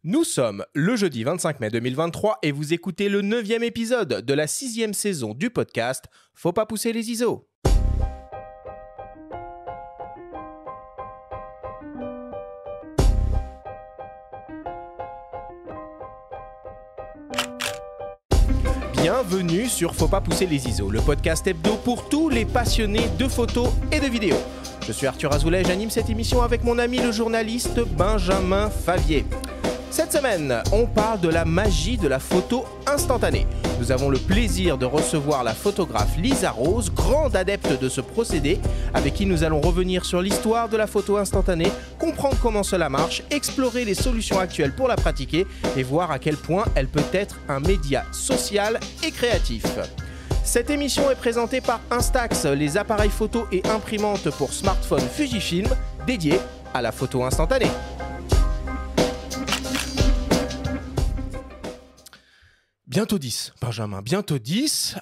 Nous sommes le jeudi 25 mai 2023 et vous écoutez le 9e épisode de la 6e saison du podcast Faut pas pousser les ISO. Bienvenue sur Faut pas pousser les ISO, le podcast hebdo pour tous les passionnés de photos et de vidéos. Je suis Arthur Azoulay, j'anime cette émission avec mon ami le journaliste Benjamin Favier. Cette semaine, on parle de la magie de la photo instantanée. Nous avons le plaisir de recevoir la photographe Lisa Rose, grande adepte de ce procédé, avec qui nous allons revenir sur l'histoire de la photo instantanée, comprendre comment cela marche, explorer les solutions actuelles pour la pratiquer et voir à quel point elle peut être un média social et créatif. Cette émission est présentée par Instax, les appareils photo et imprimantes pour smartphone Fujifilm, dédiés à la photo instantanée. Bientôt 10, Benjamin, bientôt 10,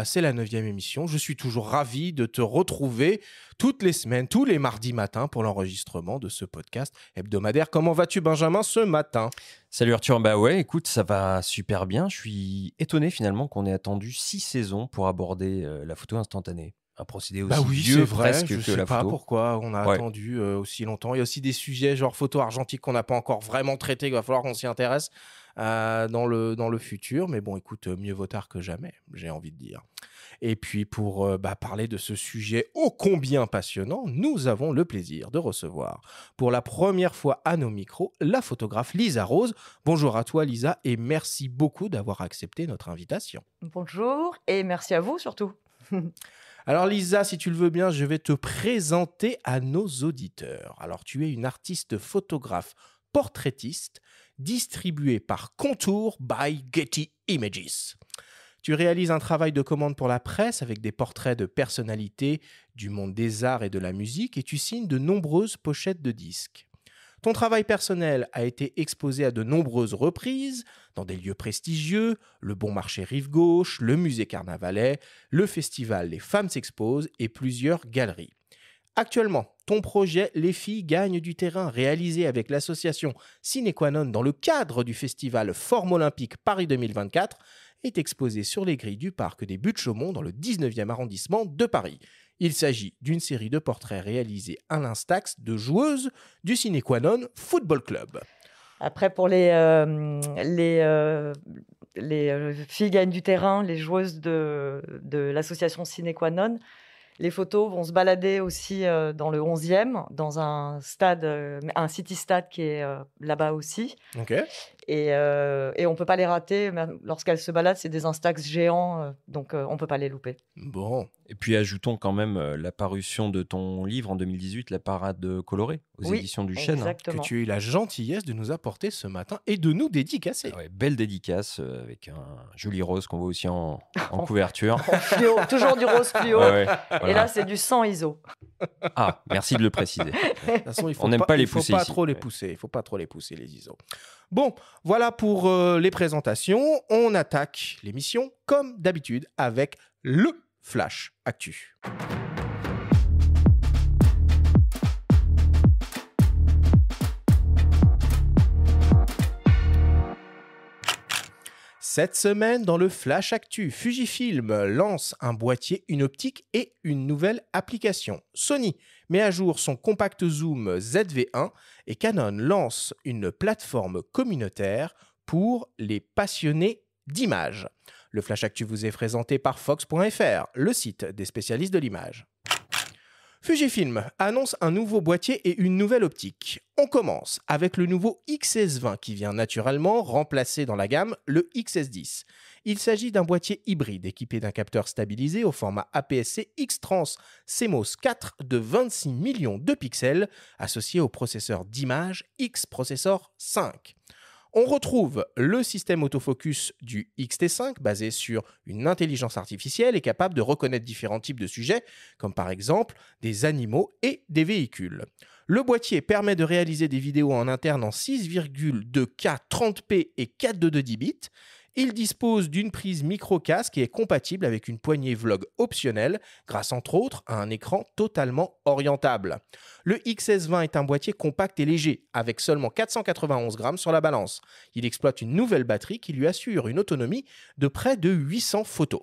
c'est la 9e émission. Je suis toujours ravi de te retrouver toutes les semaines, tous les mardis matins pour l'enregistrement de ce podcast hebdomadaire. Comment vas-tu, Benjamin, ce matin ? Salut Arthur, bah ouais, écoute, ça va super bien. Je suis étonné finalement qu'on ait attendu 6 saisons pour aborder la photo instantanée. Un procédé aussi vieux presque que la photo. Je sais pas pourquoi on a attendu aussi longtemps. Il y a aussi des sujets genre photo argentique qu'on n'a pas encore vraiment traités, il va falloir qu'on s'y intéresse dans le futur. Mais bon, écoute, mieux vaut tard que jamais, j'ai envie de dire. Et puis pour parler de ce sujet ô combien passionnant, nous avons le plaisir de recevoir pour la première fois à nos micros la photographe Lisa Rose. Bonjour à toi Lisa et merci beaucoup d'avoir accepté notre invitation. Bonjour et merci à vous surtout. Alors Lisa, si tu le veux bien, je vais te présenter à nos auditeurs. Alors tu es une artiste photographe portraitiste distribuée par Contour by Getty Images. Tu réalises un travail de commande pour la presse avec des portraits de personnalités du monde des arts et de la musique et tu signes de nombreuses pochettes de disques. Ton travail personnel a été exposé à de nombreuses reprises dans des lieux prestigieux, le Bon Marché Rive-Gauche, le Musée Carnavalet, le festival Les Femmes s'exposent et plusieurs galeries. Actuellement, ton projet Les filles gagnent du terrain, réalisé avec l'association Sine Qua Non dans le cadre du festival Forme Olympique Paris 2024, est exposé sur les grilles du parc des Buttes-Chaumont dans le 19e arrondissement de Paris. Il s'agit d'une série de portraits réalisés à l'Instax de joueuses du Sine Qua Non Football Club. Après, pour les filles gagnent du terrain, les joueuses de l'association Sine Qua Non, les photos vont se balader aussi dans le 11e, dans un stade, un city stade qui est là-bas aussi. Ok. Et on ne peut pas les rater. Lorsqu'elles se baladent, c'est des Instax géants, donc on ne peut pas les louper. Bon. Et puis ajoutons quand même la parution de ton livre en 2018, La Parade colorée, aux éditions du Chêne. Exactement. Que tu as eu la gentillesse de nous apporter ce matin et de nous dédicacer. Ouais, belle dédicace avec un joli rose qu'on voit aussi en couverture. En fluo, toujours du rose fluo. Voilà. Et là, c'est du 100 ISO. Ah, merci de le préciser. De toute façon, on n'aime pas les pousser ici. Il ne faut pas trop les pousser, les ISO. Bon, voilà pour les présentations. On attaque l'émission, comme d'habitude, avec le Flash Actu. Cette semaine, dans le Flash Actu, Fujifilm lance un boîtier, une optique et une nouvelle application. Sony met à jour son compact zoom ZV1 et Canon lance une plateforme communautaire pour les passionnés d'images. Le Flash Actu vous est présenté par Fox.fr, le site des spécialistes de l'image. Fujifilm annonce un nouveau boîtier et une nouvelle optique. On commence avec le nouveau XS20 qui vient naturellement remplacer dans la gamme le XS10. Il s'agit d'un boîtier hybride équipé d'un capteur stabilisé au format APS-C X-Trans CMOS 4 de 26 millions de pixels associé au processeur d'image X-Processor 5. On retrouve le système autofocus du X-T5 basé sur une intelligence artificielle et capable de reconnaître différents types de sujets, comme par exemple des animaux et des véhicules. Le boîtier permet de réaliser des vidéos en interne en 6,2K 30p et 422 10 bits Il dispose d'une prise micro-casque et est compatible avec une poignée vlog optionnelle, grâce entre autres à un écran totalement orientable. Le XS20 est un boîtier compact et léger, avec seulement 491 grammes sur la balance. Il exploite une nouvelle batterie qui lui assure une autonomie de près de 800 photos.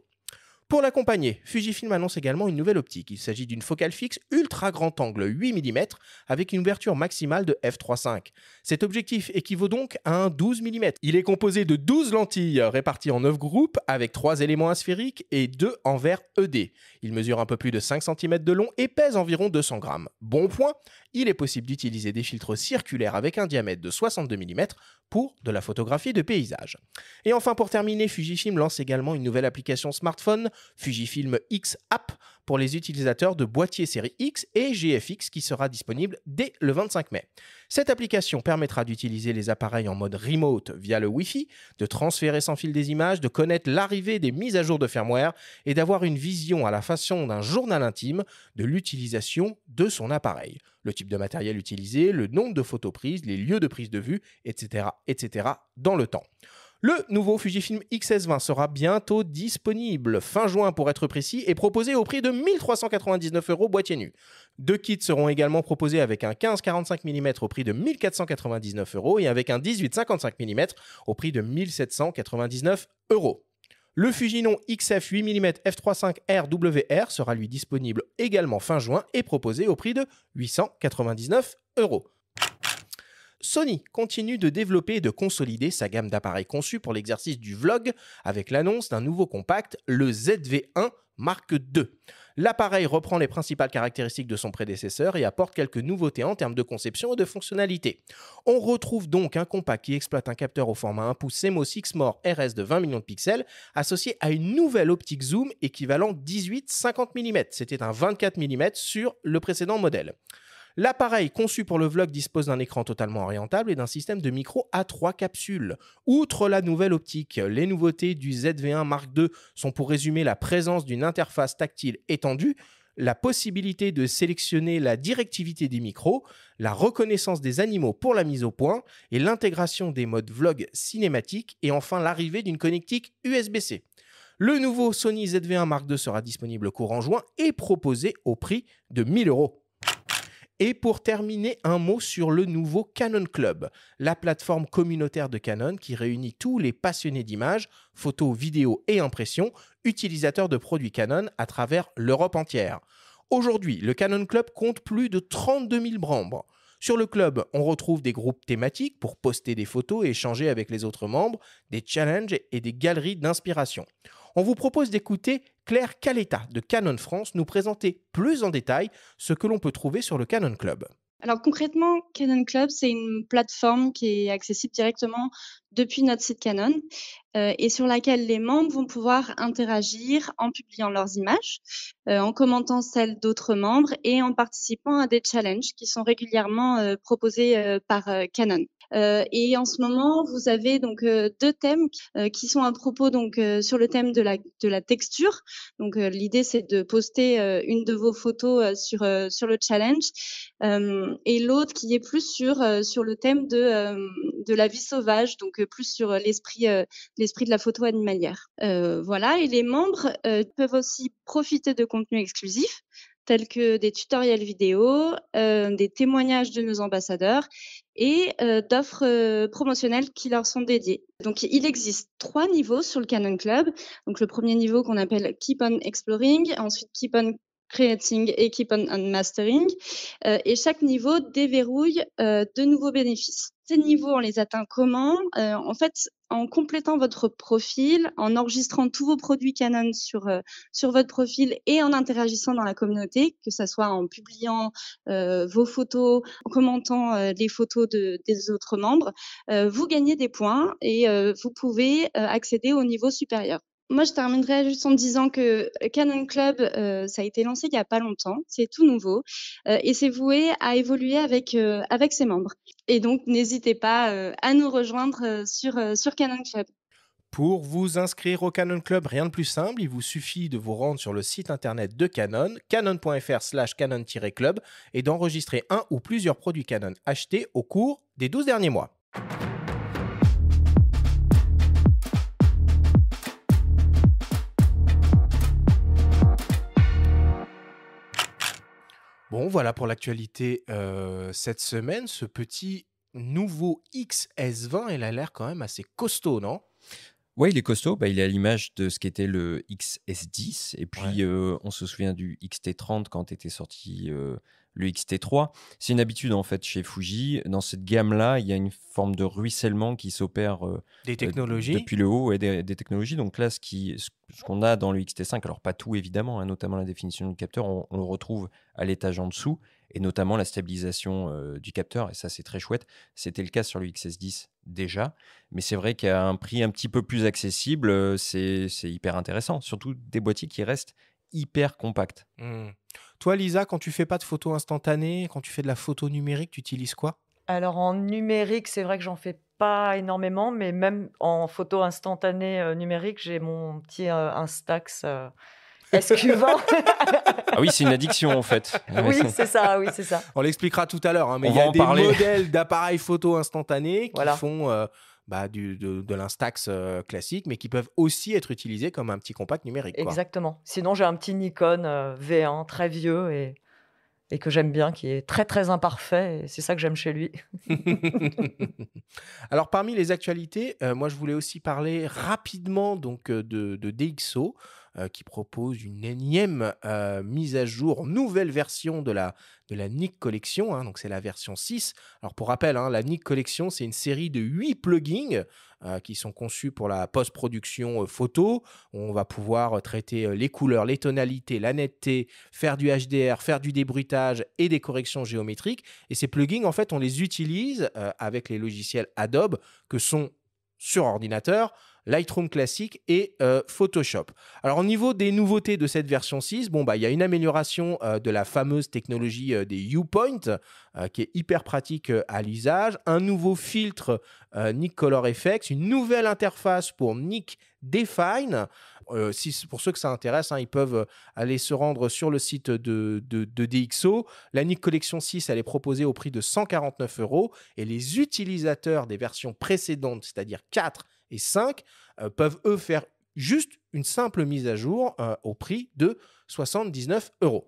Pour l'accompagner, Fujifilm annonce également une nouvelle optique. Il s'agit d'une focale fixe ultra grand angle 8 mm avec une ouverture maximale de f3.5. Cet objectif équivaut donc à un 12 mm. Il est composé de 12 lentilles réparties en 9 groupes avec 3 éléments asphériques et 2 en verre ED. Il mesure un peu plus de 5 cm de long et pèse environ 200 grammes. Bon point, il est possible d'utiliser des filtres circulaires avec un diamètre de 62 mm pour de la photographie de paysage. Et enfin, pour terminer, Fujifilm lance également une nouvelle application smartphone, Fujifilm X App, pour les utilisateurs de boîtiers série X et GFX qui sera disponible dès le 25 mai. Cette application permettra d'utiliser les appareils en mode remote via le Wi-Fi, de transférer sans fil des images, de connaître l'arrivée des mises à jour de firmware et d'avoir une vision à la façon d'un journal intime de l'utilisation de son appareil. Le type de matériel utilisé, le nombre de photos prises, les lieux de prise de vue, etc. dans le temps. Le nouveau Fujifilm XS20 sera bientôt disponible, fin juin pour être précis, et proposé au prix de 1 399 € boîtier nu. 2 kits seront également proposés avec un 15-45 mm au prix de 1 499 € et avec un 18-55 mm au prix de 1 799 €. Le Fujinon XF 8 mm f3.5 RWR sera lui disponible également fin juin et proposé au prix de 899 €. Sony continue de développer et de consolider sa gamme d'appareils conçus pour l'exercice du vlog avec l'annonce d'un nouveau compact, le ZV-1 Mark II. L'appareil reprend les principales caractéristiques de son prédécesseur et apporte quelques nouveautés en termes de conception et de fonctionnalité. On retrouve donc un compact qui exploite un capteur au format 1 pouce CMOS Exmor RS de 20 millions de pixels associé à une nouvelle optique zoom équivalent 18-50 mm. C'était un 24 mm sur le précédent modèle. L'appareil conçu pour le vlog dispose d'un écran totalement orientable et d'un système de micro à 3 capsules. Outre la nouvelle optique, les nouveautés du ZV-1 Mark II sont pour résumer la présence d'une interface tactile étendue, la possibilité de sélectionner la directivité des micros, la reconnaissance des animaux pour la mise au point et l'intégration des modes vlog cinématique et enfin l'arrivée d'une connectique USB-C. Le nouveau Sony ZV-1 Mark II sera disponible courant juin et proposé au prix de 1 000 €. Et pour terminer, un mot sur le nouveau Canon Club, la plateforme communautaire de Canon qui réunit tous les passionnés d'images, photos, vidéos et impressions, utilisateurs de produits Canon à travers l'Europe entière. Aujourd'hui, le Canon Club compte plus de 32 000 membres. Sur le club, on retrouve des groupes thématiques pour poster des photos et échanger avec les autres membres, des challenges et des galeries d'inspiration. On vous propose d'écouter Claire Caletta de Canon France nous présenter plus en détail ce que l'on peut trouver sur le Canon Club. Alors concrètement, Canon Club, c'est une plateforme qui est accessible directement depuis notre site Canon et sur laquelle les membres vont pouvoir interagir en publiant leurs images, en commentant celles d'autres membres et en participant à des challenges qui sont régulièrement proposés par Canon. Et en ce moment, vous avez donc 2 thèmes qui sont à propos donc sur le thème de la texture. Donc l'idée c'est de poster une de vos photos sur le challenge et l'autre qui est plus sur le thème de la vie sauvage, donc plus sur l'esprit de la photo animalière. Voilà, et les membres peuvent aussi profiter de contenus exclusifs tels que des tutoriels vidéo, des témoignages de nos ambassadeurs et d'offres promotionnelles qui leur sont dédiées. Donc, il existe 3 niveaux sur le Canon Club. Donc, le premier niveau qu'on appelle Keep on Exploring, ensuite Keep on Creating et Keep on Mastering. Et chaque niveau déverrouille de nouveaux bénéfices. Ces niveaux, on les atteint comment ? En fait, en complétant votre profil, en enregistrant tous vos produits Canon sur votre profil et en interagissant dans la communauté, que ce soit en publiant vos photos, en commentant les photos des autres membres, vous gagnez des points et vous pouvez accéder au niveau supérieur. Moi, je terminerai juste en disant que Canon Club, ça a été lancé il n'y a pas longtemps, c'est tout nouveau et c'est voué à évoluer avec ses membres. Et donc, n'hésitez pas à nous rejoindre sur Canon Club. Pour vous inscrire au Canon Club, rien de plus simple, il vous suffit de vous rendre sur le site internet de Canon, canon.fr/canon-club, et d'enregistrer un ou plusieurs produits Canon achetés au cours des 12 derniers mois. Bon, voilà pour l'actualité cette semaine. Ce petit nouveau XS20, il a l'air quand même assez costaud, non? Ouais, il est costaud. Bah, il est à l'image de ce qu'était le XS10. Et puis, Ouais. on se souvient du XT30 quand était sorti le XT3. C'est une habitude, en fait, chez Fuji. Dans cette gamme-là, il y a une forme de ruissellement qui s'opère Des technologies? depuis le haut et des technologies. Donc là, ce qu'on a dans le XT5, alors pas tout évidemment, hein, notamment la définition du capteur, on le retrouve à l'étage en dessous, et notamment la stabilisation du capteur. Et ça, c'est très chouette. C'était le cas sur le XS10 déjà. Mais c'est vrai qu'à un prix un petit peu plus accessible, c'est hyper intéressant. Surtout des boîtiers qui restent hyper compacts. Hmm. Toi, Lisa, quand tu fais pas de photos instantanées, quand tu fais de la photo numérique, tu utilises quoi? Alors en numérique, c'est vrai que j'en fais pas énormément, mais même en photo instantanée, numérique, j'ai mon petit, Instax, SQ20. Ah oui, c'est une addiction en fait. Oui, c'est ça, oui, c'est ça. On l'expliquera tout à l'heure, hein, mais On il y va a en des parler. modèles d'appareils photo instantanés qui Voilà. font de l'Instax classique, mais qui peuvent aussi être utilisés comme un petit compact numérique, quoi. Exactement. Sinon, j'ai un petit Nikon, V1 très vieux et que j'aime bien, qui est très, très imparfait et c'est ça que j'aime chez lui. Alors, parmi les actualités, moi, je voulais aussi parler rapidement donc, de DxO, qui propose une énième mise à jour, nouvelle version de la Nik Collection, hein, donc c'est la version 6. Alors, pour rappel, hein, la Nik Collection, c'est une série de 8 plugins qui sont conçus pour la post-production photo. On va pouvoir traiter les couleurs, les tonalités, la netteté, faire du HDR, faire du débruitage et des corrections géométriques. Et ces plugins, en fait, on les utilise avec les logiciels Adobe que sont sur ordinateur, Lightroom classique et Photoshop. Alors, au niveau des nouveautés de cette version 6, bon, bah, il y a une amélioration de la fameuse technologie des Viewpoint qui est hyper pratique à l'usage, un nouveau filtre Nik Color Effects, une nouvelle interface pour Nik Define. Pour ceux que ça intéresse, hein, ils peuvent aller se rendre sur le site de DxO. La Nik Collection 6, elle est proposée au prix de 149 € et les utilisateurs des versions précédentes, c'est-à-dire 4 et 5, peuvent eux faire juste une simple mise à jour au prix de 79 €.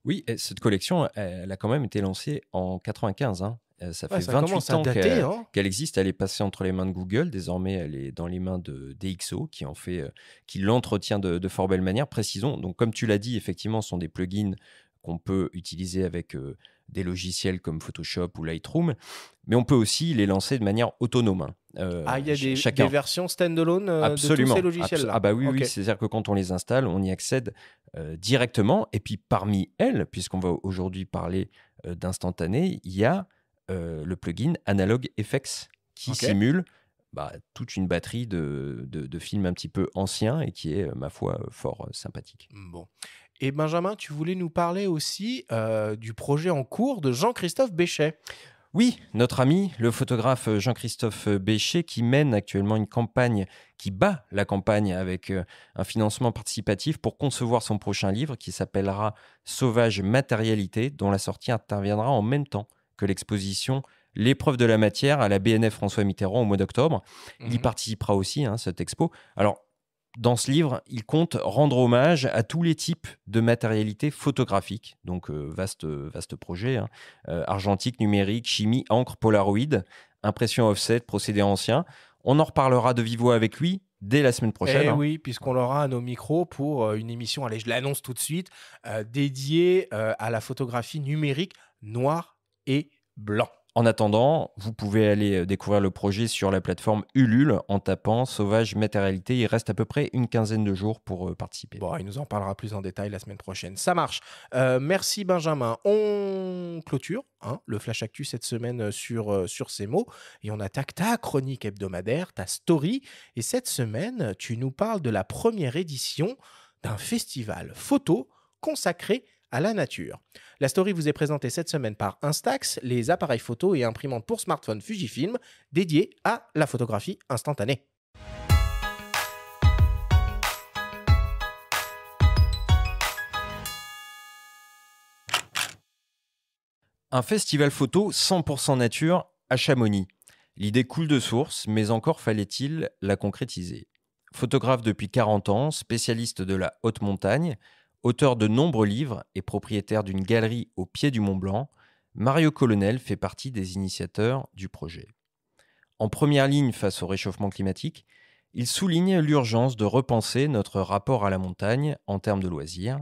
Oui, et cette collection, elle a quand même été lancée en 95, hein. Ça Ouais, fait ça 28 commence à ans dater, hein. qu'elle existe. Elle est passée entre les mains de Google. Désormais, elle est dans les mains de DxO, qui l'entretient de fort belle manière. Précisons, donc, comme tu l'as dit, effectivement, ce sont des plugins qu'on peut utiliser avec des logiciels comme Photoshop ou Lightroom, mais on peut aussi les lancer de manière autonome, hein. Ah, il y a des Chacun. versions standalone de tous Absolument. ces logiciels-là. Ah bah oui, oui, Ok. c'est-à-dire que quand on les installe, on y accède directement. Et puis parmi elles, puisqu'on va aujourd'hui parler d'instantané, il y a le plugin Analog FX qui Ok. simule toute une batterie de films un petit peu anciens et qui est, ma foi, fort sympathique. Bon. Et Benjamin, tu voulais nous parler aussi du projet en cours de Jean-Christophe Béchet. Oui, notre ami, le photographe Jean-Christophe Béchet, qui mène actuellement une campagne, qui bat la campagne avec un financement participatif pour concevoir son prochain livre qui s'appellera Sauvage Matérialité, dont la sortie interviendra en même temps que l'exposition L'épreuve de la matière à la BNF François Mitterrand au mois d'octobre. Il y participera aussi, hein, cette expo. Alors, dans ce livre, il compte rendre hommage à tous les types de matérialité photographique. Donc, vaste projet, hein. Argentique, numérique, chimie, encre, polaroid, impression offset, procédés anciens. On en reparlera de vive voix avec lui dès la semaine prochaine, Eh hein. oui, puisqu'on l'aura à nos micros pour une émission, allez, je l'annonce tout de suite, dédiée à la photographie numérique noir et blanc. En attendant, vous pouvez aller découvrir le projet sur la plateforme Ulule en tapant Sauvage Matérialité. Il reste à peu près une quinzaine de jours pour participer. Bon, il nous en parlera plus en détail la semaine prochaine. Ça marche. Merci Benjamin. On clôture le Flash Actu cette semaine sur ces mots. Et on attaque ta chronique hebdomadaire, ta story. Et cette semaine, tu nous parles de la première édition d'un festival photo consacré à la nature. La story vous est présentée cette semaine par Instax, les appareils photo et imprimantes pour smartphone Fujifilm dédiés à la photographie instantanée. Un festival photo 100% nature à Chamonix. L'idée coule de source, mais encore fallait-il la concrétiser. Photographe depuis 40 ans, spécialiste de la haute montagne, Auteur de nombreux livres et propriétaire d'une galerie au pied du Mont Blanc, Mario Colonel fait partie des initiateurs du projet. En première ligne face au réchauffement climatique, il souligne l'urgence de repenser notre rapport à la montagne en termes de loisirs.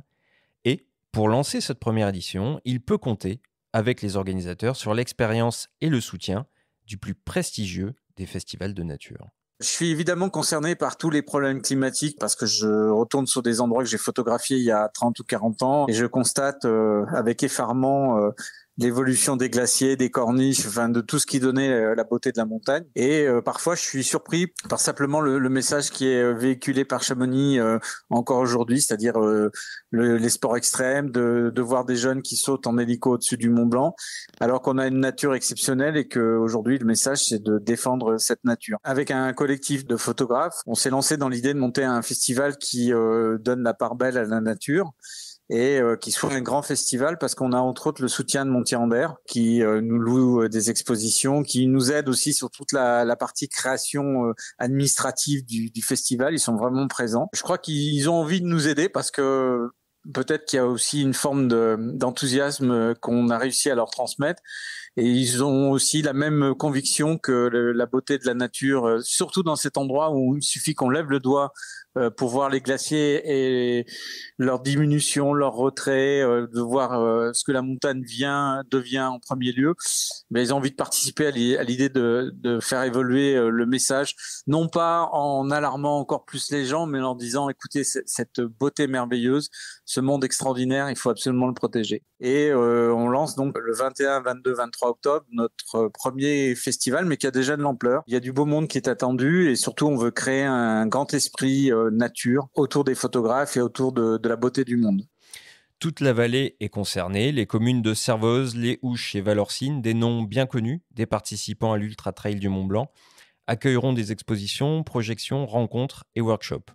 Et, pour lancer cette première édition, il peut compter avec les organisateurs sur l'expérience et le soutien du plus prestigieux des festivals de nature. Je suis évidemment concerné par tous les problèmes climatiques parce que je retourne sur des endroits que j'ai photographiés il y a 30 ou 40 ans et je constate avec effarement l'évolution des glaciers, des corniches, enfin de tout ce qui donnait la beauté de la montagne. Et parfois, je suis surpris par simplement le message qui est véhiculé par Chamonix encore aujourd'hui, c'est-à-dire les sports extrêmes, de voir des jeunes qui sautent en hélico au-dessus du Mont Blanc, alors qu'on a une nature exceptionnelle et qu'aujourd'hui, le message, c'est de défendre cette nature. Avec un collectif de photographes, on s'est lancé dans l'idée de monter un festival qui donne la part belle à la nature et qui soit un grand festival parce qu'on a entre autres le soutien de Montier-Ander qui nous loue des expositions, qui nous aide aussi sur toute la partie création administrative du festival. Ils sont vraiment présents. Je crois qu'ils ont envie de nous aider parce que peut-être qu'il y a aussi une forme d'enthousiasme qu'on a réussi à leur transmettre. Et ils ont aussi la même conviction que la beauté de la nature, surtout dans cet endroit où il suffit qu'on lève le doigt pour voir les glaciers et leur diminution, leur retrait, de voir ce que la montagne devient en premier lieu. Mais ils ont envie de participer à l'idée de faire évoluer le message, non pas en alarmant encore plus les gens, mais en leur disant, écoutez, cette beauté merveilleuse, ce monde extraordinaire, il faut absolument le protéger. Et on lance donc le 21, 22, 23 octobre notre premier festival, mais qui a déjà de l'ampleur. Il y a du beau monde qui est attendu et surtout, on veut créer un grand esprit nature autour des photographes et autour de la beauté du monde. Toute la vallée est concernée, les communes de Servoz, Les Houches et Valorcine, des noms bien connus des participants à l'Ultra Trail du Mont Blanc, accueilleront des expositions, projections, rencontres et workshops.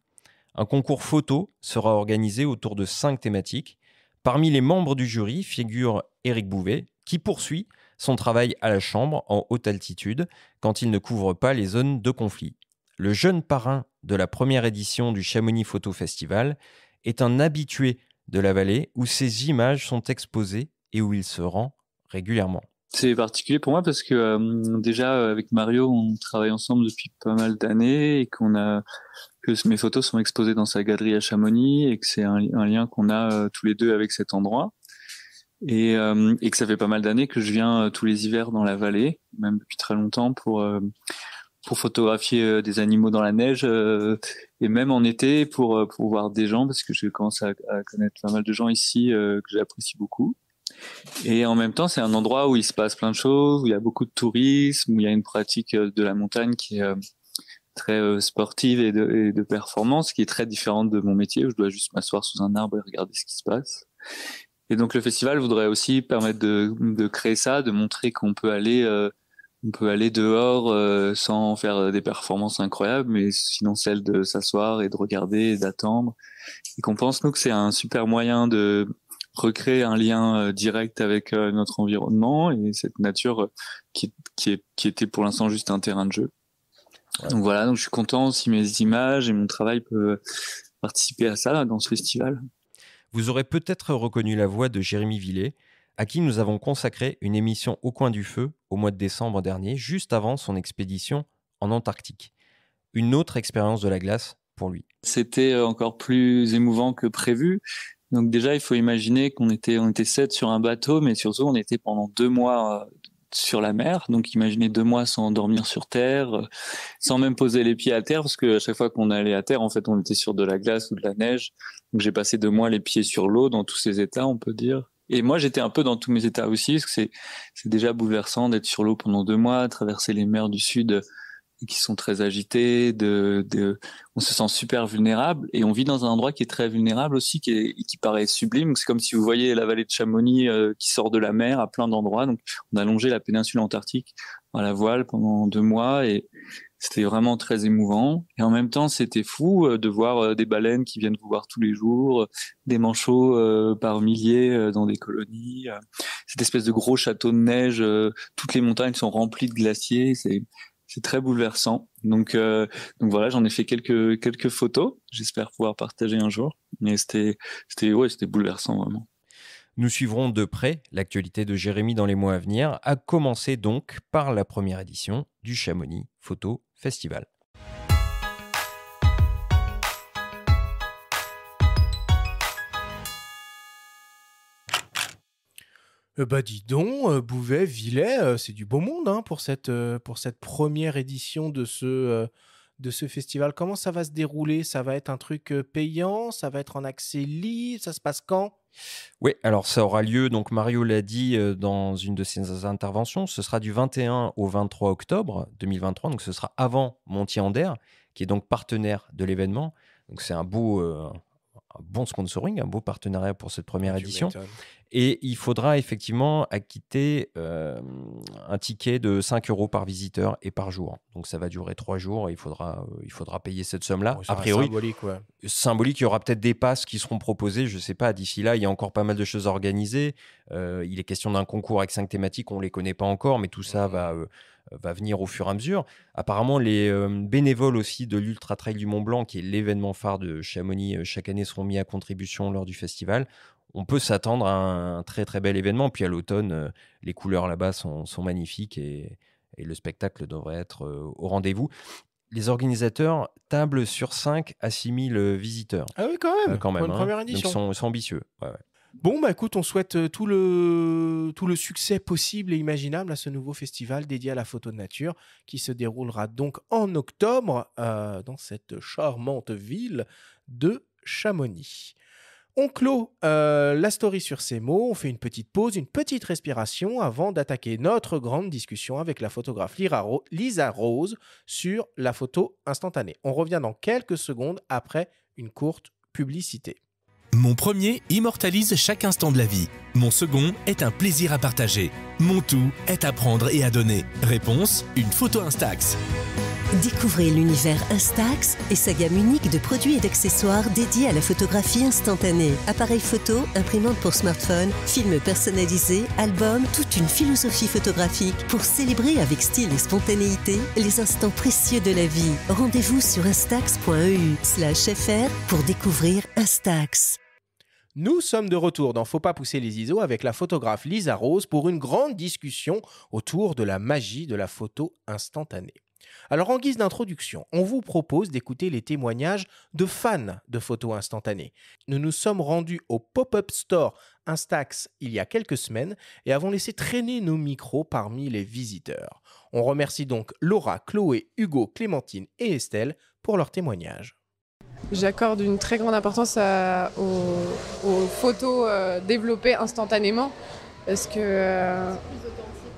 Un concours photo sera organisé autour de 5 thématiques. Parmi les membres du jury figure Éric Bouvet, qui poursuit son travail à la chambre en haute altitude quand il ne couvre pas les zones de conflit. Le jeune parrain de la première édition du Chamonix Photo Festival est un habitué de la vallée où ses images sont exposées et où il se rend régulièrement. C'est particulier pour moi parce que déjà avec Mario, on travaille ensemble depuis pas mal d'années et que mes photos sont exposées dans sa galerie à Chamonix et que c'est un lien qu'on a tous les deux avec cet endroit. Et que ça fait pas mal d'années que je viens tous les hivers dans la vallée, même depuis très longtemps pour photographier des animaux dans la neige et même en été pour voir des gens parce que je commence à connaître pas mal de gens ici que j'apprécie beaucoup. Et en même temps, c'est un endroit où il se passe plein de choses, où il y a beaucoup de tourisme, où il y a une pratique de la montagne qui est très sportive et de performance, qui est très différente de mon métier où je dois juste m'asseoir sous un arbre et regarder ce qui se passe. Et donc le festival voudrait aussi permettre de créer ça, de montrer qu'on peut aller dehors sans faire des performances incroyables, mais sinon celle de s'asseoir et de regarder et d'attendre. Et qu'on pense, nous, que c'est un super moyen de recréer un lien direct avec notre environnement et cette nature qui était pour l'instant juste un terrain de jeu. Ouais. Donc voilà, donc je suis content si mes images et mon travail peuvent participer à ça là, dans ce festival. Vous aurez peut-être reconnu la voix de Jérémy Villet, à qui nous avons consacré une émission au coin du feu au mois de décembre dernier, juste avant son expédition en Antarctique. Une autre expérience de la glace pour lui. C'était encore plus émouvant que prévu. Donc déjà, il faut imaginer qu'on était 7 sur un bateau, mais surtout, on était pendant 2 mois sur la mer. Donc imaginez 2 mois sans dormir sur terre, sans même poser les pieds à terre, parce que à chaque fois qu'on allait à terre, en fait, on était sur de la glace ou de la neige. Donc j'ai passé 2 mois les pieds sur l'eau, dans tous ces états, on peut dire. Et moi, j'étais un peu dans tous mes états aussi, parce que c'est déjà bouleversant d'être sur l'eau pendant 2 mois, traverser les mers du Sud qui sont très agitées, on se sent super vulnérable et on vit dans un endroit qui est très vulnérable aussi, qui paraît sublime. C'est comme si vous voyez la vallée de Chamonix qui sort de la mer à plein d'endroits. Donc, on a longé la péninsule antarctique à la voile pendant 2 mois et c'était vraiment très émouvant. Et en même temps, c'était fou de voir des baleines qui viennent vous voir tous les jours, des manchots par milliers dans des colonies, cette espèce de gros château de neige. Toutes les montagnes sont remplies de glaciers. c'est très bouleversant. Donc voilà, j'en ai fait quelques photos. J'espère pouvoir partager un jour. Mais c'était bouleversant vraiment. Nous suivrons de près l'actualité de Jérémy dans les mois à venir, à commencer donc par la première édition du Chamonix Photo Festival. Bah dis donc, Bouvet, Villers, c'est du beau monde hein, pour cette première édition de ce festival. Comment ça va se dérouler? Ça va être un truc payant? Ça va être en accès libre? Ça se passe quand? Oui, alors ça aura lieu, donc Mario l'a dit dans une de ses interventions, ce sera du 21 au 23 octobre 2023, donc ce sera avant Montier-Ander, qui est donc partenaire de l'événement. Donc c'est un bon sponsoring, un beau partenariat pour cette première édition. M'étonnes. Et il faudra effectivement acquitter un ticket de 5 € par visiteur et par jour. Donc ça va durer 3 jours et il faudra payer cette somme-là. Bon, ça A reste priori, symbolique, ouais. symbolique, il y aura peut-être des passes qui seront proposées, je ne sais pas, d'ici là, il y a encore pas mal de choses organisées. Il est question d'un concours avec 5 thématiques, on ne les connaît pas encore, mais tout ça va venir au fur et à mesure. Apparemment, les bénévoles aussi de l'Ultra Trail du Mont Blanc, qui est l'événement phare de Chamonix, chaque année seront mis à contribution lors du festival. On peut s'attendre à un très très bel événement. Puis à l'automne, les couleurs là-bas sont magnifiques et le spectacle devrait être au rendez-vous. Les organisateurs tablent sur 5 à 6 000 visiteurs. Ah oui, quand même, Quand même, pour une hein. première Donc édition. ils sont ambitieux. Ouais. Bon, bah écoute, on souhaite tout le succès possible et imaginable à ce nouveau festival dédié à la photo de nature qui se déroulera donc en octobre dans cette charmante ville de Chamonix. On clôt la story sur ces mots, on fait une petite pause, une petite respiration avant d'attaquer notre grande discussion avec la photographe Lisa Rose sur la photo instantanée. On revient dans quelques secondes après une courte publicité. Mon premier immortalise chaque instant de la vie. Mon second est un plaisir à partager. Mon tout est à prendre et à donner. Réponse, une photo Instax. Découvrez l'univers Instax et sa gamme unique de produits et d'accessoires dédiés à la photographie instantanée. Appareil photo, imprimante pour smartphone, films personnalisés, albums, toute une philosophie photographique pour célébrer avec style et spontanéité les instants précieux de la vie. Rendez-vous sur instax.eu/fr pour découvrir Instax. Nous sommes de retour dans Faut pas pousser les ISO avec la photographe Lisa Rose pour une grande discussion autour de la magie de la photo instantanée. Alors en guise d'introduction, on vous propose d'écouter les témoignages de fans de photos instantanées. Nous nous sommes rendus au pop-up store Instax il y a quelques semaines et avons laissé traîner nos micros parmi les visiteurs. On remercie donc Laura, Chloé, Hugo, Clémentine et Estelle pour leurs témoignages. J'accorde une très grande importance aux photos développées instantanément parce que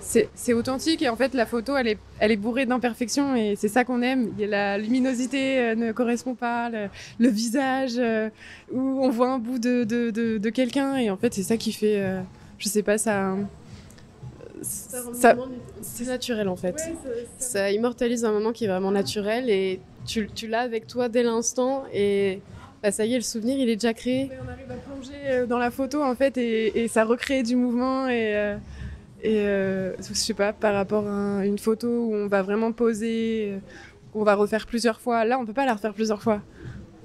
c'est authentique et en fait la photo elle est bourrée d'imperfections et c'est ça qu'on aime. La luminosité ne correspond pas, le visage où on voit un bout de quelqu'un et en fait c'est ça qui fait, je sais pas, ça c'est naturel en fait. Ouais, ça immortalise un moment qui est vraiment naturel et tu l'as avec toi dès l'instant et bah, ça y est, le souvenir il est déjà créé. On arrive à plonger dans la photo en fait et ça recrée du mouvement et je sais pas, par rapport à une photo où on va vraiment poser, qu'on va refaire plusieurs fois. Là, on peut pas la refaire plusieurs fois.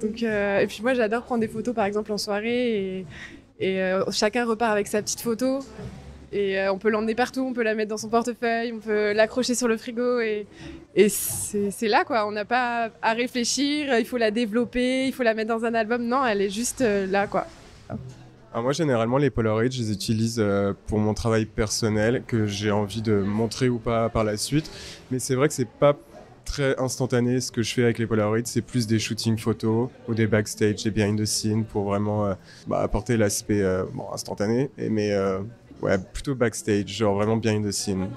Donc, et puis moi, j'adore prendre des photos, par exemple, en soirée. Et chacun repart avec sa petite photo. Et on peut l'emmener partout, on peut la mettre dans son portefeuille, on peut l'accrocher sur le frigo. Et c'est là, quoi. On n'a pas à réfléchir, il faut la développer, il faut la mettre dans un album. Non, elle est juste là, quoi. Alors moi, généralement, les Polaroids, je les utilise pour mon travail personnel, que j'ai envie de montrer ou pas par la suite. Mais c'est vrai que c'est pas très instantané ce que je fais avec les Polaroids. C'est plus des shootings photos ou des backstage, des behind the scenes pour vraiment apporter l'aspect instantané. Mais plutôt backstage, genre vraiment behind the scenes.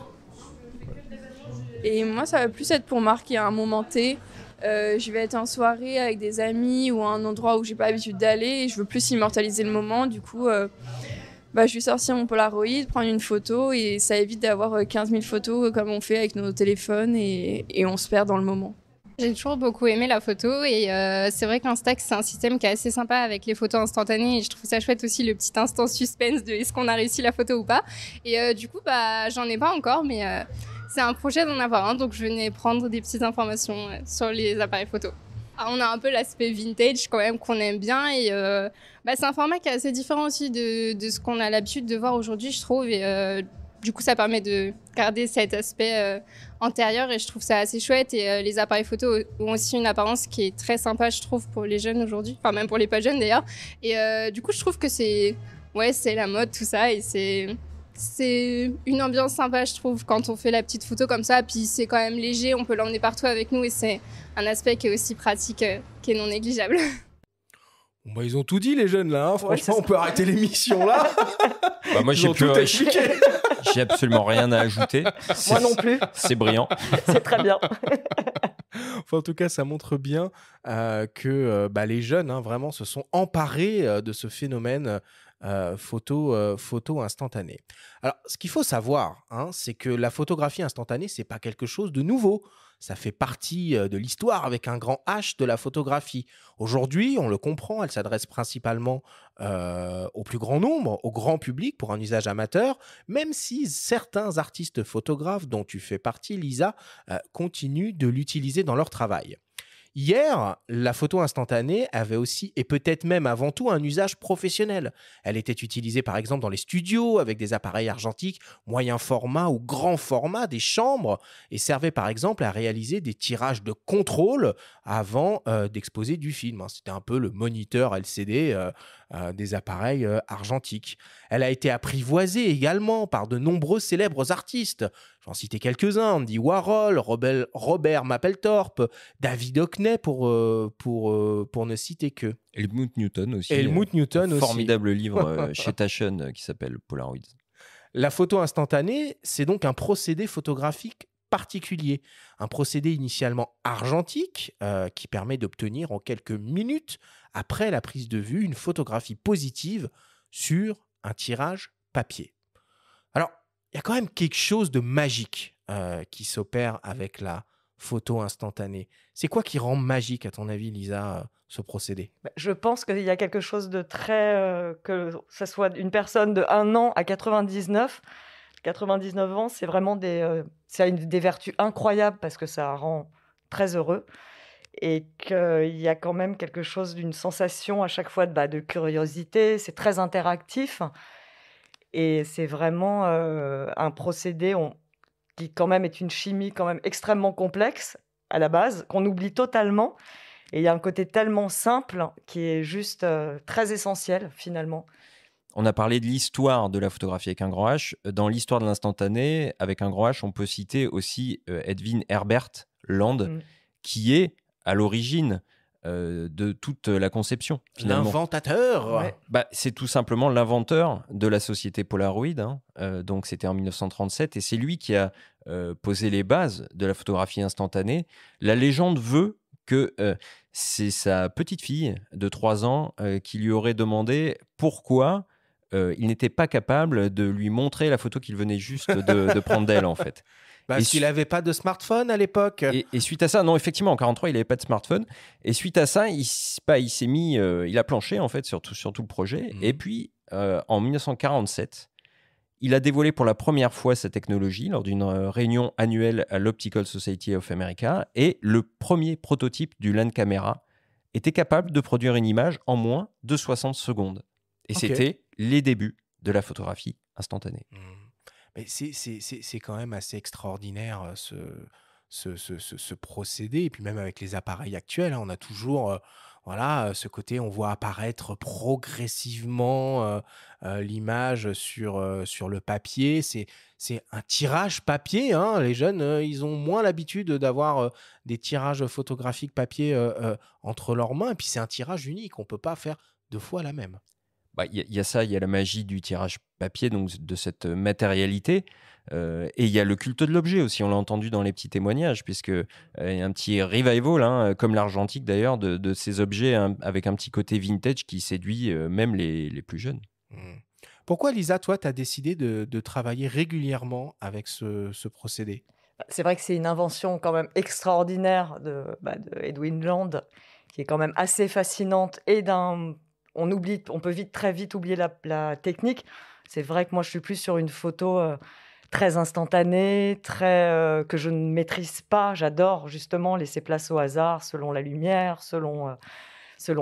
Et moi, ça va plus être pour marquer un moment T. Je vais être en soirée avec des amis ou à un endroit où j'ai pas l'habitude d'aller et je veux plus immortaliser le moment. Du coup, je vais sortir mon Polaroid, prendre une photo et ça évite d'avoir 15 000 photos comme on fait avec nos téléphones et on se perd dans le moment. J'ai toujours beaucoup aimé la photo et c'est vrai qu'Instax, c'est un système qui est assez sympa avec les photos instantanées et je trouve ça chouette aussi le petit instant suspense de est-ce qu'on a réussi la photo ou pas. Et du coup, j'en ai pas encore mais c'est un projet d'en avoir un, donc je venais prendre des petites informations sur les appareils photo. On a un peu l'aspect vintage quand même qu'on aime bien et c'est un format qui est assez différent aussi de ce qu'on a l'habitude de voir aujourd'hui, je trouve. Et du coup, ça permet de garder cet aspect antérieur et je trouve ça assez chouette. Et les appareils photo ont aussi une apparence qui est très sympa, je trouve, pour les jeunes aujourd'hui. Enfin, même pour les pas jeunes d'ailleurs. Et du coup, je trouve que c'est la mode, tout ça. Et c'est une ambiance sympa, je trouve, quand on fait la petite photo comme ça. Puis c'est quand même léger, on peut l'emmener partout avec nous et c'est un aspect qui est aussi pratique, qui est non négligeable. Bon, ils ont tout dit, les jeunes, là. Hein. Franchement, on peut arrêter l'émission, là. Moi, j'ai absolument rien à ajouter. Moi non plus. C'est brillant. C'est très bien. Enfin, en tout cas, ça montre bien que les jeunes, vraiment, se sont emparés de ce phénomène photo instantanée. Alors, ce qu'il faut savoir, c'est que la photographie instantanée, c'est pas quelque chose de nouveau. Ça fait partie de l'histoire avec un grand H de la photographie. Aujourd'hui, on le comprend, elle s'adresse principalement au plus grand nombre, au grand public pour un usage amateur, même si certains artistes photographes, dont tu fais partie, Lisa, continuent de l'utiliser dans leur travail. Hier, la photo instantanée avait aussi, et peut-être même avant tout, un usage professionnel. Elle était utilisée par exemple dans les studios avec des appareils argentiques, moyen format ou grand format, des chambres, et servait par exemple à réaliser des tirages de contrôle avant d'exposer du film. C'était un peu le moniteur LCD des appareils argentiques. Elle a été apprivoisée également par de nombreux célèbres artistes. J'en citais quelques-uns, Andy Warhol, Robert Mapplethorpe, David Hockney pour ne citer que. Helmut Newton aussi. Helmut Newton aussi. Formidable livre chez Taschen qui s'appelle Polaroids. La photo instantanée, c'est donc un procédé photographique particulier. Un procédé initialement argentique qui permet d'obtenir en quelques minutes après la prise de vue une photographie positive sur un tirage papier. Alors, il y a quand même quelque chose de magique qui s'opère avec la photo instantanée. C'est quoi qui rend magique, à ton avis, Lisa, ce procédé ? Je pense qu'il y a quelque chose de très... que ce soit une personne de 1 an à 99 ans, c'est vraiment ça a des vertus incroyables parce que ça rend très heureux. Et qu'il y a quand même quelque chose d'une sensation à chaque fois de curiosité. C'est très interactif. Et c'est vraiment un procédé qui quand même est une chimie quand même extrêmement complexe à la base, qu'on oublie totalement. Et il y a un côté tellement simple qui est juste très essentiel finalement. On a parlé de l'histoire de la photographie avec un grand H. Dans l'histoire de l'instantané, avec un grand H, on peut citer aussi Edwin Herbert Land, qui est à l'origine de toute la conception. L'inventateur. Ouais. C'est tout simplement l'inventeur de la société Polaroid. Donc c'était en 1937 et c'est lui qui a posé les bases de la photographie instantanée. La légende veut que c'est sa petite fille de 3 ans qui lui aurait demandé pourquoi il n'était pas capable de lui montrer la photo qu'il venait juste de prendre d'elle en fait. Parce qu'il n'avait pas de smartphone à l'époque. Et suite à ça, non, effectivement, en 1943, il n'avait pas de smartphone. Et suite à ça, il s'est mis, il a planché en fait sur tout le projet. Et puis, en 1947, il a dévoilé pour la première fois sa technologie lors d'une réunion annuelle à l'Optical Society of America. Et le premier prototype du Land Camera était capable de produire une image en moins de 60 secondes. Et c'était les débuts de la photographie instantanée. Mais c'est quand même assez extraordinaire ce procédé. Et puis même avec les appareils actuels, on a toujours ce côté, on voit apparaître progressivement l'image sur le papier. C'est un tirage papier. Les jeunes, ils ont moins l'habitude d'avoir des tirages photographiques papier entre leurs mains. Et puis c'est un tirage unique, on ne peut pas faire 2 fois la même. Y a ça, il y a la magie du tirage papier, donc de cette matérialité. Et il y a le culte de l'objet aussi, on l'a entendu dans les petits témoignages, puisque il y a un petit revival, comme l'argentique d'ailleurs, de ces objets avec un petit côté vintage qui séduit même les plus jeunes. Pourquoi, Lisa, toi, tu as décidé de travailler régulièrement avec ce procédé ? C'est vrai que c'est une invention quand même extraordinaire de Edwin Land, qui est quand même assez fascinante et on peut très vite oublier la technique. C'est vrai que moi, je suis plus sur une photo très instantané, que je ne maîtrise pas. J'adore justement laisser place au hasard selon la lumière, selon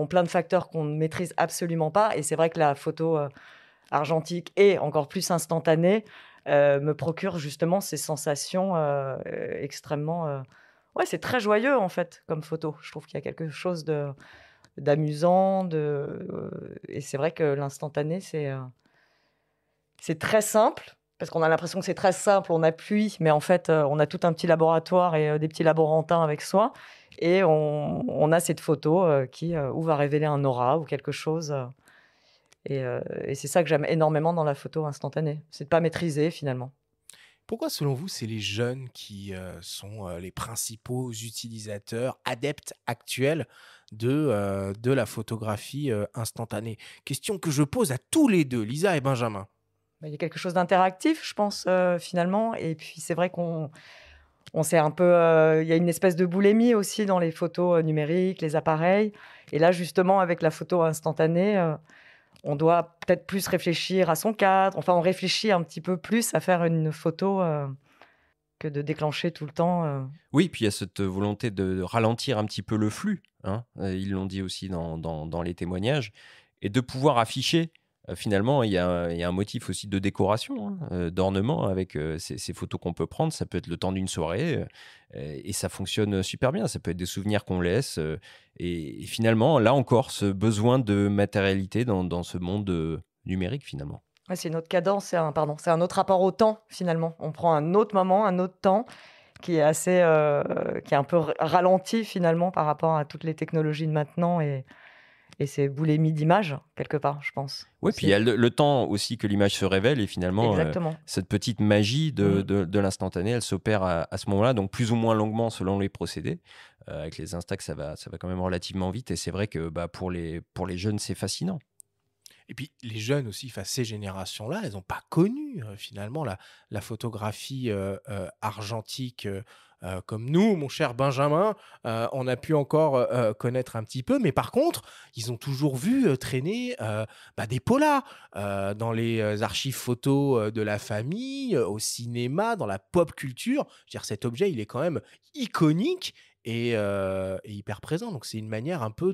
plein de facteurs qu'on ne maîtrise absolument pas. Et c'est vrai que la photo argentique et encore plus instantanée me procure justement ces sensations extrêmement... Ouais, c'est très joyeux en fait comme photo. Je trouve qu'il y a quelque chose d'amusant. Et c'est vrai que l'instantané, c'est très simple. Parce qu'on a l'impression que c'est très simple, on appuie, mais en fait, on a tout un petit laboratoire et des petits laborantins avec soi. Et on a cette photo qui ou va révéler un aura ou quelque chose. Et c'est ça que j'aime énormément dans la photo instantanée. C'est de ne pas maîtriser finalement. Pourquoi, selon vous, c'est les jeunes qui sont les principaux utilisateurs, adeptes actuels de la photographie instantanée? Question que je pose à tous les deux, Lisa et Benjamin. Il y a quelque chose d'interactif, je pense, finalement. Et puis, c'est vrai qu'on s'est un peu... il y a une espèce de boulimie aussi dans les photos numériques, les appareils. Et là, justement, avec la photo instantanée, on doit peut-être plus réfléchir à son cadre. Enfin, on réfléchit un petit peu plus à faire une photo que de déclencher tout le temps. Oui, puis il y a cette volonté de ralentir un petit peu le flux. Hein. Ils l'ont dit aussi dans les témoignages. Et de pouvoir afficher... Finalement, il y a un motif aussi de décoration, d'ornement avec ces photos qu'on peut prendre. Ça peut être le temps d'une soirée et ça fonctionne super bien. Ça peut être des souvenirs qu'on laisse. Et finalement, là encore, ce besoin de matérialité dans ce monde numérique, finalement. Ouais, c'est une autre cadence, c'est un autre rapport au temps, finalement. On prend un autre moment, un autre temps qui est qui est un peu ralenti, finalement, par rapport à toutes les technologies de maintenant et c'est boulimie d'images, quelque part, je pense. Oui, puis il y a le temps aussi que l'image se révèle et finalement, cette petite magie de l'instantané, elle s'opère à ce moment-là, donc plus ou moins longuement selon les procédés. Avec les Instax, ça va quand même relativement vite et c'est vrai que pour les jeunes, c'est fascinant. Et puis les jeunes aussi, ces générations-là, elles n'ont pas connu finalement la photographie argentique comme nous, mon cher Benjamin, on a pu encore connaître un petit peu, mais par contre, ils ont toujours vu traîner des polas dans les archives photos de la famille, au cinéma, dans la pop culture. Je veux dire, cet objet, il est quand même iconique et hyper présent. Donc c'est une manière un peu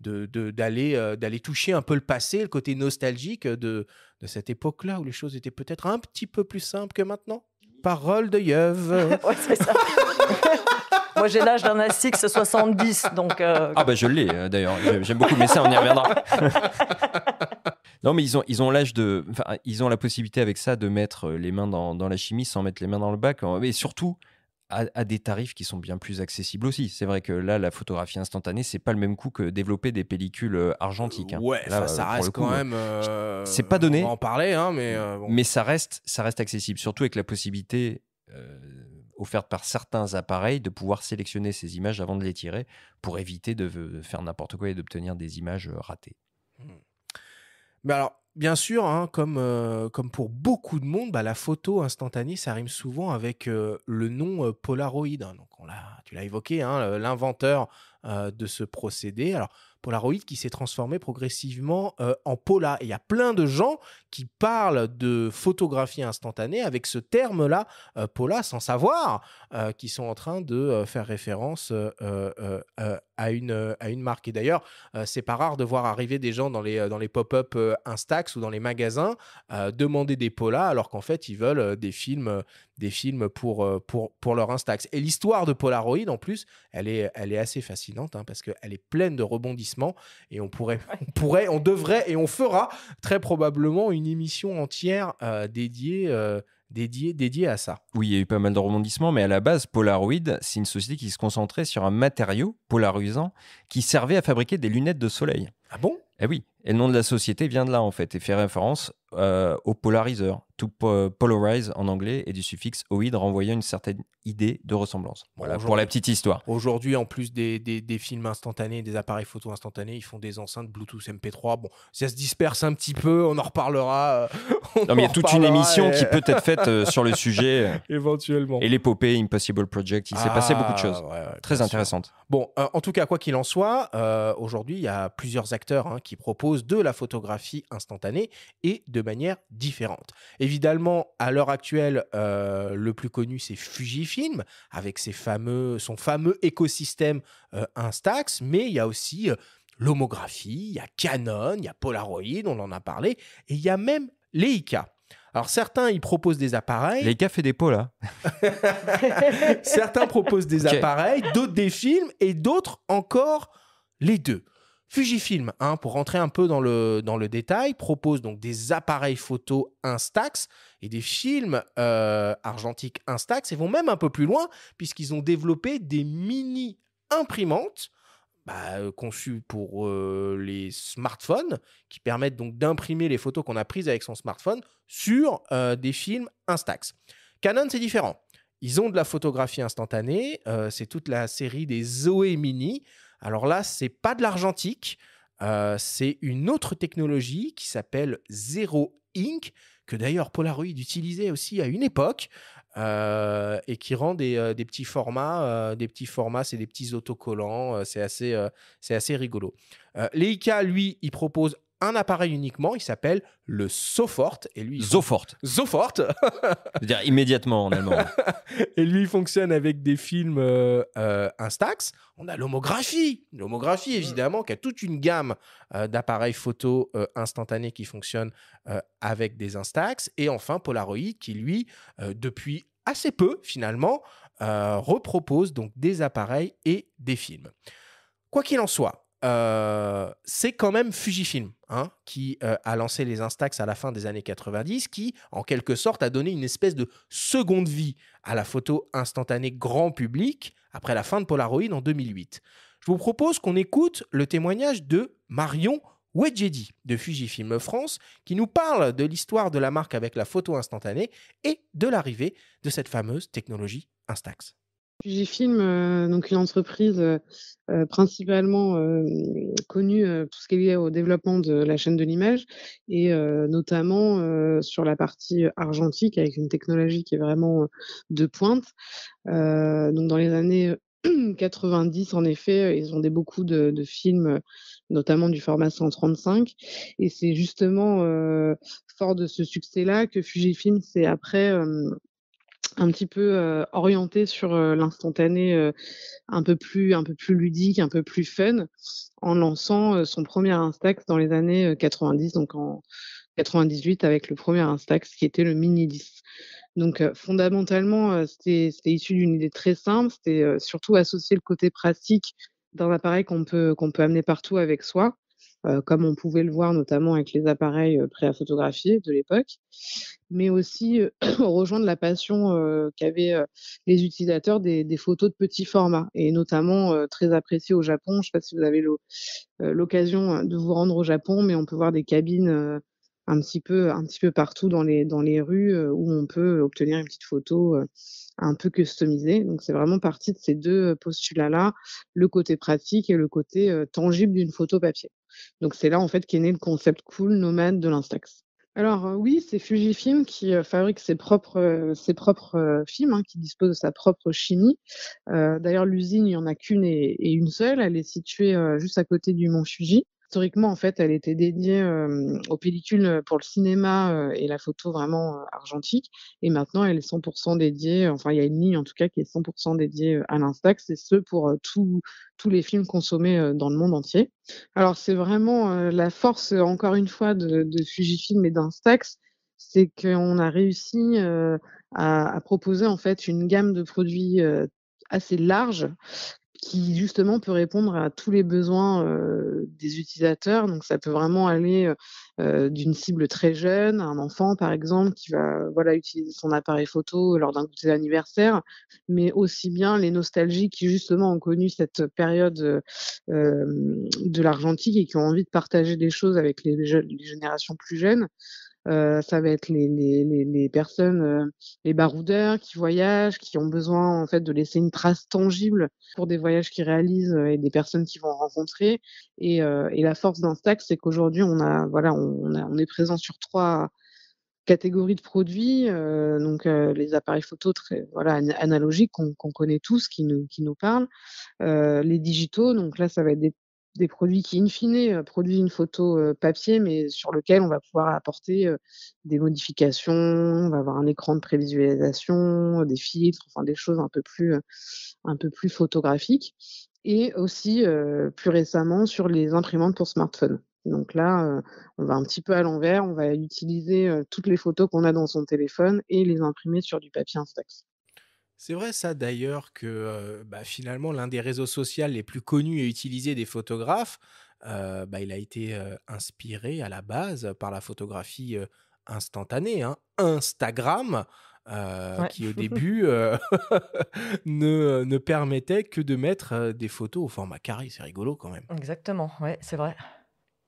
d'aller toucher un peu le passé, le côté nostalgique de cette époque-là où les choses étaient peut-être un petit peu plus simples que maintenant. Parole de Yeuve. Ouais, c'est ça. Moi, j'ai l'âge d'un Asix 70, donc... Ah bah je l'ai, d'ailleurs. J'aime beaucoup, mais ça, on y reviendra. Non, mais ils ont l'âge de... Enfin, ils ont la possibilité avec ça de mettre les mains dans la chimie sans mettre les mains dans le bac. Et surtout, à des tarifs qui sont bien plus accessibles aussi. C'est vrai que là, la photographie instantanée, c'est pas le même coût que développer des pellicules argentiques. Ouais, là, ça reste quand même... c'est pas donné. On va en parler, hein, mais... bon. Mais ça reste accessible, surtout avec la possibilité offerte par certains appareils de pouvoir sélectionner ces images avant de les tirer pour éviter de faire n'importe quoi et d'obtenir des images ratées. Mais alors, bien sûr, hein, comme pour beaucoup de monde, la photo instantanée, ça rime souvent avec le nom Polaroid. Hein. Donc, tu l'as évoqué, hein, l'inventeur de ce procédé. Alors, Polaroid qui s'est transformé progressivement en Pola. Et il y a plein de gens qui parlent de photographie instantanée avec ce terme-là, Pola, sans savoir qu'ils sont en train de faire référence à une marque. Et d'ailleurs, c'est pas rare de voir arriver des gens dans les pop-up Instax ou dans les magasins demander des Pola alors qu'en fait, ils veulent des films pour leur Instax. Et l'histoire de Polaroid, en plus, elle est assez fascinante parce qu'elle est pleine de rebondissements et on devrait et on fera très probablement une émission entière dédiée à ça. Oui, il y a eu pas mal de rebondissements, mais à la base, Polaroid, c'est une société qui se concentrait sur un matériau polarisant qui servait à fabriquer des lunettes de soleil. Ah bon ? Eh oui, et le nom de la société vient de là en fait et fait référence au polariseur, to polarize en anglais, et du suffixe oïd renvoyant une certaine idée de ressemblance. Voilà pour la petite histoire. Aujourd'hui, en plus des films instantanés, des appareils photo instantanés, ils font des enceintes Bluetooth MP3. Bon, ça se disperse un petit peu, on en reparlera. Non, mais il y a toute une émission qui peut être faite sur le sujet. Éventuellement. Et l'épopée Impossible Project, il s'est passé beaucoup de choses très intéressantes. Bon, en tout cas, quoi qu'il en soit, aujourd'hui, il y a plusieurs acteurs qui proposent de la photographie instantanée et de manière différente. Évidemment, à l'heure actuelle, le plus connu, c'est Fujifilm, avec son fameux écosystème Instax, mais il y a aussi l'homographie, il y a Canon, il y a Polaroid, on en a parlé, et il y a même Leica. Alors certains, ils proposent des appareils. Leica fait des pots, là. Certains proposent des appareils, d'autres des films, et d'autres encore les deux. Fujifilm, pour rentrer un peu dans le détail, propose donc des appareils photo Instax et des films argentiques Instax, et vont même un peu plus loin, puisqu'ils ont développé des mini-imprimantes conçues pour les smartphones, qui permettent donc d'imprimer les photos qu'on a prises avec son smartphone sur des films Instax. Canon, c'est différent. Ils ont de la photographie instantanée, c'est toute la série des Zoé Mini. Alors là, c'est pas de l'argentique, c'est une autre technologie qui s'appelle Zero Ink, que d'ailleurs Polaroid utilisait aussi à une époque, et qui rend des petits formats, c'est des petits autocollants, c'est assez rigolo. Leica, lui, il propose un appareil uniquement, il s'appelle le Sofort. Et lui, Sofort. Sofort. C'est-à-dire immédiatement en allemand. Et lui, il fonctionne avec des films Instax. On a l'homographie. L'homographie, évidemment, qui a toute une gamme d'appareils photo instantanés qui fonctionnent avec des Instax. Et enfin, Polaroid, qui lui, depuis assez peu, finalement, repropose donc des appareils et des films. Quoi qu'il en soit, c'est quand même Fujifilm qui a lancé les Instax à la fin des années 90, qui, en quelque sorte, a donné une espèce de seconde vie à la photo instantanée grand public après la fin de Polaroid en 2008. Je vous propose qu'on écoute le témoignage de Marion Wedjedi de Fujifilm France, qui nous parle de l'histoire de la marque avec la photo instantanée et de l'arrivée de cette fameuse technologie Instax. Fujifilm, donc une entreprise principalement connue tout ce qui est lié au développement de la chaîne de l'image et notamment sur la partie argentique avec une technologie qui est vraiment de pointe. Donc dans les années 90, en effet, ils ont beaucoup de films, notamment du format 135, et c'est justement fort de ce succès-là que Fujifilm s'est après un petit peu orienté sur l'instantané, un peu plus ludique, un peu plus fun, en lançant son premier Instax dans les années 90, donc en 98 avec le premier Instax qui était le Mini 10. Donc fondamentalement, c'était issu d'une idée très simple, c'était surtout associer le côté pratique d'un appareil qu'on peut amener partout avec soi, comme on pouvait le voir notamment avec les appareils prêts à photographier de l'époque, mais aussi rejoindre la passion qu'avaient les utilisateurs des photos de petit format, et notamment très appréciées au Japon. Je ne sais pas si vous avez l'occasion de vous rendre au Japon, mais on peut voir des cabines un petit peu partout dans les rues où on peut obtenir une petite photo un peu customisée. Donc c'est vraiment parti de ces deux postulats-là, le côté pratique et le côté tangible d'une photo papier. Donc c'est là en fait qu'est né le concept cool nomade de l'Instax. Alors oui, c'est Fujifilm qui fabrique ses propres films, qui dispose de sa propre chimie. D'ailleurs, l'usine, il n'y en a qu'une et une seule. Elle est située juste à côté du mont Fuji. Historiquement, en fait, elle était dédiée aux pellicules pour le cinéma et la photo vraiment argentique. Et maintenant, elle est 100% dédiée, enfin, il y a une ligne en tout cas qui est 100% dédiée à l'Instax, et ce pour tous les films consommés dans le monde entier. Alors, c'est vraiment la force, encore une fois, de Fujifilm et d'Instax, c'est qu'on a réussi à proposer en fait une gamme de produits assez large, qui justement peut répondre à tous les besoins des utilisateurs. Donc ça peut vraiment aller d'une cible très jeune, un enfant par exemple qui va utiliser son appareil photo lors d'un goûter d'anniversaire, mais aussi bien les nostalgiques qui justement ont connu cette période de l'argentique et qui ont envie de partager des choses avec les générations plus jeunes. Ça va être les personnes, les baroudeurs qui voyagent, qui ont besoin en fait de laisser une trace tangible pour des voyages qu'ils réalisent et des personnes qu'ils vont rencontrer. Et la force d'Instax, c'est qu'aujourd'hui on est présent sur 3 catégories de produits, donc les appareils photo très analogiques qu'on connaît tous, qui nous parlent, les digitaux, donc là ça va être des des produits qui, in fine, produisent une photo papier, mais sur lequel on va pouvoir apporter des modifications. On va avoir un écran de prévisualisation, des filtres, enfin des choses un peu plus photographiques. Et aussi, plus récemment, sur les imprimantes pour smartphone. Donc là, on va un petit peu à l'envers. On va utiliser toutes les photos qu'on a dans son téléphone et les imprimer sur du papier Instax. C'est vrai ça d'ailleurs que finalement l'un des réseaux sociaux les plus connus et utilisés des photographes, il a été inspiré à la base par la photographie instantanée, hein, Instagram, Ouais. qui au début ne permettait que de mettre des photos au format carré. C'est rigolo quand même. Exactement, ouais, c'est vrai.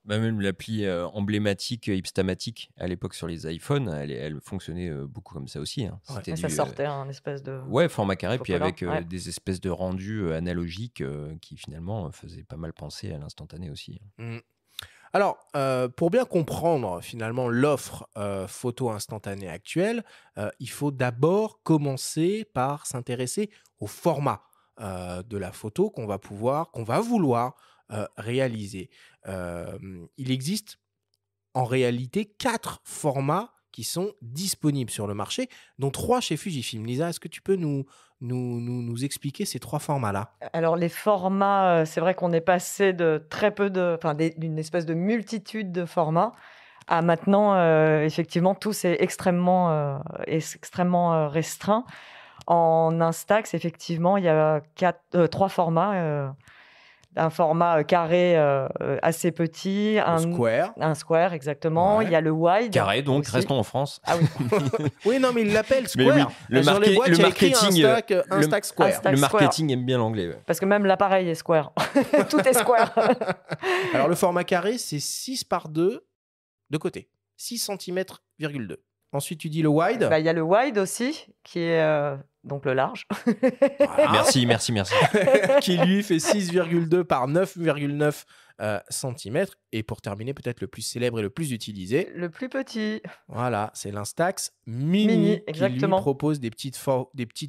Bah, même l'appli emblématique Ipstamatic à l'époque sur les iPhones, elle fonctionnait beaucoup comme ça aussi. Hein. Ouais. C'était Et ça du sortait un espèce de format carré, puis chocolat. avec Ouais. des espèces de rendus analogiques qui finalement faisaient pas mal penser à l'instantané aussi. Mm. Alors, pour bien comprendre finalement l'offre photo instantanée actuelle, il faut d'abord commencer par s'intéresser au format de la photo qu'on va vouloir réaliser. Il existe en réalité 4 formats qui sont disponibles sur le marché, dont 3 chez Fujifilm. Lisa, est-ce que tu peux nous expliquer ces 3 formats-là? Alors les formats, c'est vrai qu'on est passé de très peu d'une espèce de multitude de formats à maintenant, effectivement, tout c'est extrêmement restreint. En Instax, effectivement, il y a 3 formats. Un format carré assez petit, un square exactement. Ouais. Il y a le wide. Carré, donc, aussi. restons en France. Ah oui. Oui, non, mais il l'appelle Mais Square. oui, Sur les boîtes, il y a écrit Instax Square. Instax le Square. marketing aime bien l'anglais. Ouais. Parce que même l'appareil est square. Tout est square. Alors, le format carré, c'est 6 par 2 de côté. 6 cm,2. Ensuite, tu dis le wide. Il y a le wide aussi, qui est donc le large. Voilà. Merci. Qui lui fait 6,2 par 9,9 cm. Et pour terminer, peut-être le plus célèbre et le plus utilisé. Le plus petit. Voilà, c'est l'Instax Mini, Mini, qui exactement. lui propose des petites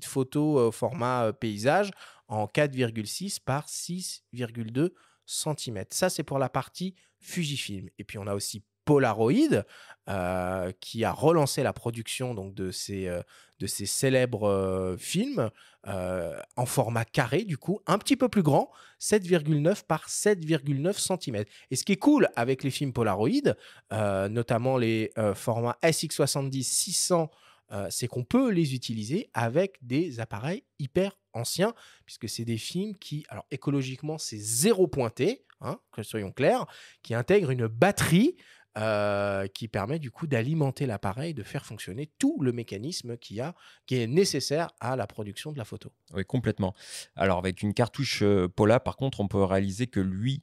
photos au format paysage en 4,6 par 6,2 cm. Ça, c'est pour la partie Fujifilm. Et puis, on a aussi Polaroid, qui a relancé la production donc, de ces célèbres films en format carré, du coup, un petit peu plus grand, 7,9 par 7,9 cm. Et ce qui est cool avec les films Polaroid, notamment les formats SX70-600, c'est qu'on peut les utiliser avec des appareils hyper anciens, puisque c'est des films qui, alors écologiquement, c'est zéro pointé, hein, que soyons clairs, qui intègrent une batterie qui permet du coup d'alimenter l'appareil, de faire fonctionner tout le mécanisme qui est nécessaire à la production de la photo. Oui, complètement. Alors, avec une cartouche Pola, par contre, on peut réaliser que lui,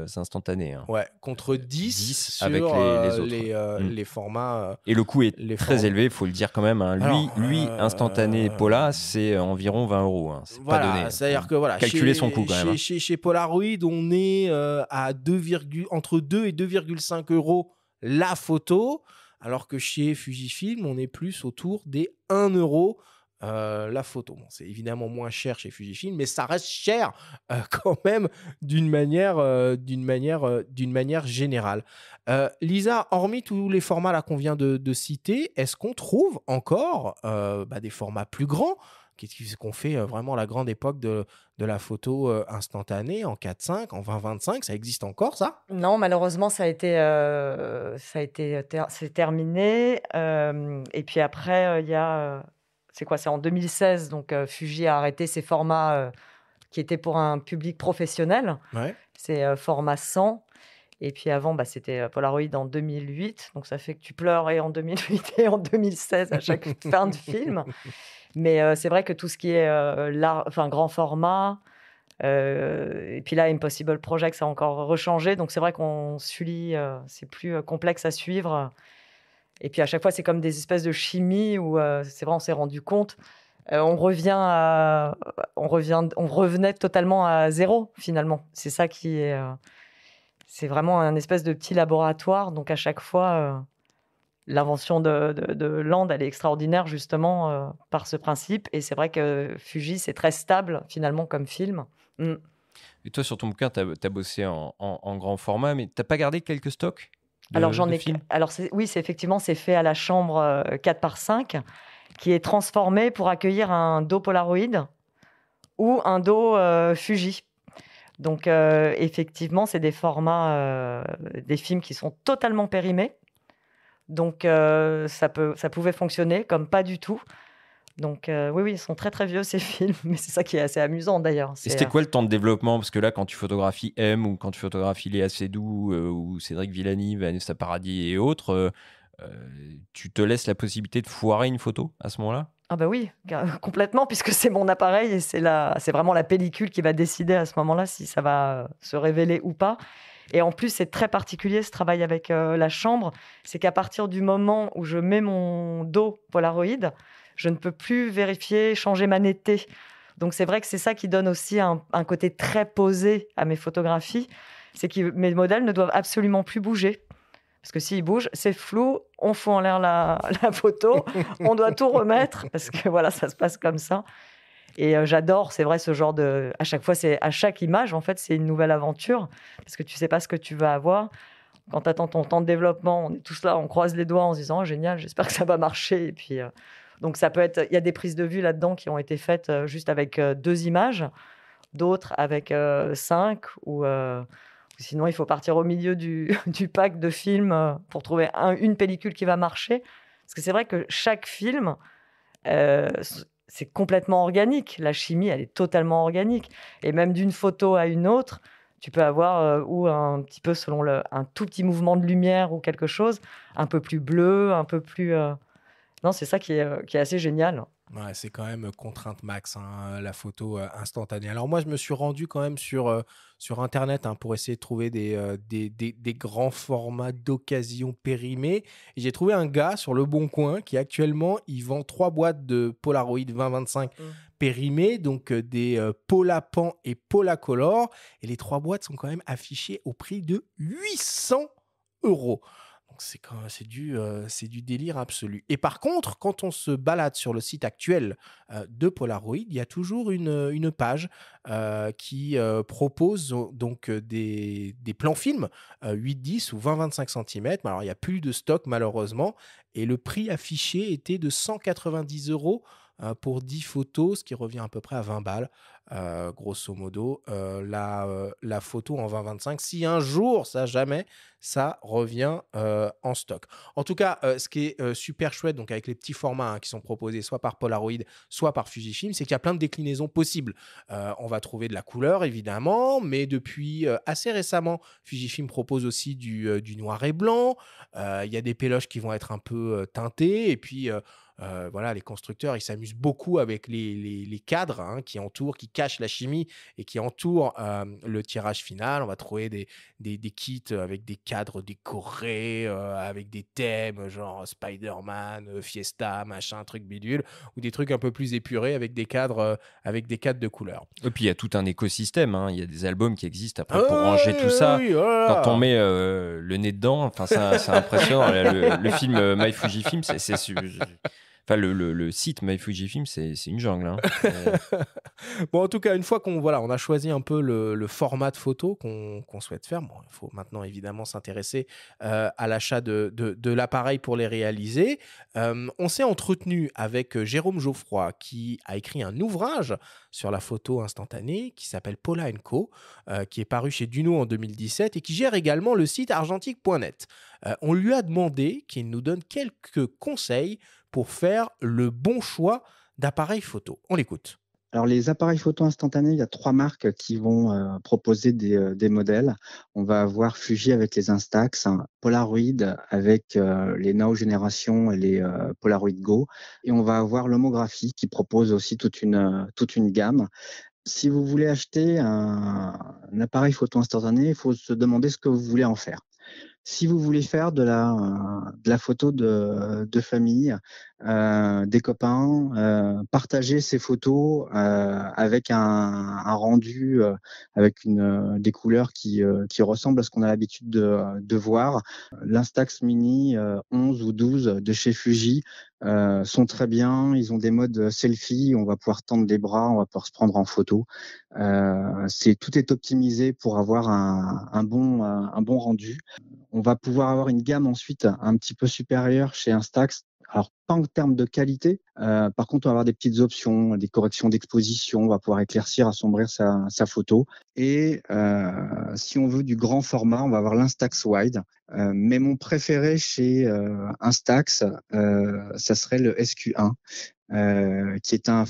c'est instantané. Hein. Ouais, contre 10 sur avec les autres. les formats. Et le coût est très formats. élevé, il faut le dire quand même. Hein. Lui, instantané Pola, c'est environ 20 €. Hein. C'est voilà, pas donné. c'est-à-dire que voilà, calculer son coût quand même. Chez Polaroid, on est à entre 2 et 2,5 € la photo, alors que chez Fujifilm, on est plus autour des 1 € la photo. Bon, c'est évidemment moins cher chez Fujifilm, mais ça reste cher quand même d'une manière générale. Lisa, hormis tous les formats là qu'on vient de citer, est-ce qu'on trouve encore des formats plus grands qu'on fait vraiment la grande époque de la photo instantanée en 4:5, en 20-25, ça existe encore ça? Non, malheureusement, c'est terminé. Et puis après, il y a, c'est quoi? C'est en 2016, donc Fuji a arrêté ces formats qui étaient pour un public professionnel. Ouais. C'est format 100. Et puis avant, c'était Polaroid en 2008. Donc ça fait que tu pleures et en 2008 et en 2016 à chaque fin de film. Mais c'est vrai que tout ce qui est grand format, et puis là, Impossible Project, ça a encore rechangé. Donc c'est vrai qu'on suit, c'est plus complexe à suivre. Et puis à chaque fois, c'est comme des espèces de chimie où c'est vrai, on s'est rendu compte. On revenait totalement à zéro finalement. C'est ça qui est. C'est vraiment un espèce de petit laboratoire. Donc à chaque fois. L'invention de Land, elle est extraordinaire justement par ce principe. Et c'est vrai que Fuji, c'est très stable finalement comme film. Et toi, sur ton bouquin, tu as bossé en grand format, mais t'as pas gardé quelques stocks Alors, j'en de ai. films? Alors, oui, effectivement, c'est fait à la chambre 4x5, qui est transformé pour accueillir un dos Polaroid ou un dos Fuji. Donc, effectivement, c'est des formats, des films qui sont totalement périmés. Donc, ça pouvait fonctionner comme pas du tout. Donc, oui, ils sont très très vieux ces films, mais c'est ça qui est assez amusant d'ailleurs. Et c'était quoi le temps de développement? Parce que là, quand tu photographies M ou quand tu photographies Léa Seydoux ou Cédric Villani, Vanessa Paradis et autres, tu te laisses la possibilité de foirer une photo à ce moment-là? Ah bah oui, complètement, puisque c'est mon appareil et c'est vraiment la pellicule qui va décider à ce moment-là si ça va se révéler ou pas. Et en plus, c'est très particulier ce travail avec la chambre, c'est qu'à partir du moment où je mets mon dos Polaroid, je ne peux plus vérifier, changer ma netteté. Donc c'est vrai que c'est ça qui donne aussi un côté très posé à mes photographies, c'est que mes modèles ne doivent absolument plus bouger. Parce que s'ils bougent, c'est flou, on fout en l'air la photo, on doit tout remettre, parce que voilà, ça se passe comme ça. Et j'adore, c'est vrai, ce genre de... À chaque fois, à chaque image, en fait, c'est une nouvelle aventure, parce que tu ne sais pas ce que tu vas avoir. Quand tu attends ton temps de développement, on est tous là, on croise les doigts en se disant « Oh, génial, j'espère que ça va marcher ». Et puis, donc, ça peut être... Il y a des prises de vue là-dedans qui ont été faites juste avec 2 images, d'autres avec 5, ou sinon, il faut partir au milieu du pack de films pour trouver une pellicule qui va marcher. Parce que c'est vrai que chaque film, c'est complètement organique. La chimie, elle est totalement organique. Et même d'une photo à une autre, tu peux avoir ou un petit peu selon un tout petit mouvement de lumière ou quelque chose, un peu plus bleu, un peu plus... Non, c'est ça qui est assez génial. Ouais, c'est quand même contrainte max, hein, la photo instantanée. Alors moi, je me suis rendu quand même sur Internet, hein, pour essayer de trouver des grands formats d'occasion périmés. Et j'ai trouvé un gars sur Le Bon Coin qui actuellement, il vend 3 boîtes de Polaroid 2025 périmés, donc des Polapan et Polacolor. Et les 3 boîtes sont quand même affichées au prix de 800 €. Donc c'est du délire absolu. Et par contre, quand on se balade sur le site actuel de Polaroid, il y a toujours une page qui propose donc des plans films 8-10 ou 20-25 cm. Alors, il n'y a plus de stock malheureusement. Et le prix affiché était de 190 € pour 10 photos, ce qui revient à peu près à 20 balles, grosso modo. La photo en 20-25, si un jour, ça jamais, ça revient en stock. En tout cas, ce qui est super chouette, donc avec les petits formats, hein, qui sont proposés soit par Polaroid, soit par Fujifilm, c'est qu'il y a plein de déclinaisons possibles. On va trouver de la couleur, évidemment, mais depuis assez récemment, Fujifilm propose aussi du noir et blanc. Il y a des péloches qui vont être un peu teintées, et puis... voilà, les constructeurs, ils s'amusent beaucoup avec les cadres, hein, qui cachent la chimie et qui entourent le tirage final. On va trouver des kits avec des cadres décorés, avec des thèmes genre Spider-Man, Fiesta, machin, truc bidule, ou des trucs un peu plus épurés avec des cadres de couleur. Et puis il y a tout un écosystème, hein. Il y a des albums qui existent après pour ranger tout ça. Oui, voilà. Quand on met le nez dedans, enfin, c'est impressionnant. Le film My Fujifilm, enfin, le site My Fujifilm, c'est une jungle, hein. Bon, en tout cas, une fois qu'on on a choisi un peu le format de photo qu'on souhaite faire, bon, il faut maintenant évidemment s'intéresser à l'achat de l'appareil pour les réaliser. On s'est entretenu avec Jérôme Geoffroy, qui a écrit un ouvrage sur la photo instantanée qui s'appelle Paula & Co, qui est paru chez Duno en 2017 et qui gère également le site argentique.net. On lui a demandé qu'il nous donne quelques conseils pour faire le bon choix d'appareil photo. On l'écoute. Alors, les appareils photo instantanés, il y a 3 marques qui vont proposer des modèles. On va avoir Fuji avec les Instax, Polaroid avec les Now Génération et les Polaroid Go. Et on va avoir Lomography qui propose aussi toute une gamme. Si vous voulez acheter un appareil photo instantané, il faut se demander ce que vous voulez en faire. Si vous voulez faire de la photo de famille, des copains, partager ces photos avec un rendu, avec des couleurs qui ressemblent à ce qu'on a l'habitude de voir. L'Instax Mini 11 ou 12 de chez Fuji sont très bien. Ils ont des modes selfie, on va pouvoir tendre les bras, on va pouvoir se prendre en photo. Tout est optimisé pour avoir un bon rendu. On va pouvoir avoir une gamme ensuite un petit peu supérieure chez Instax. Alors, pas en termes de qualité. Par contre, on va avoir des petites options, des corrections d'exposition. On va pouvoir éclaircir, assombrir sa photo. Et si on veut du grand format, on va avoir l'Instax Wide. Mais mon préféré chez Instax, ça serait le SQ1, qui est un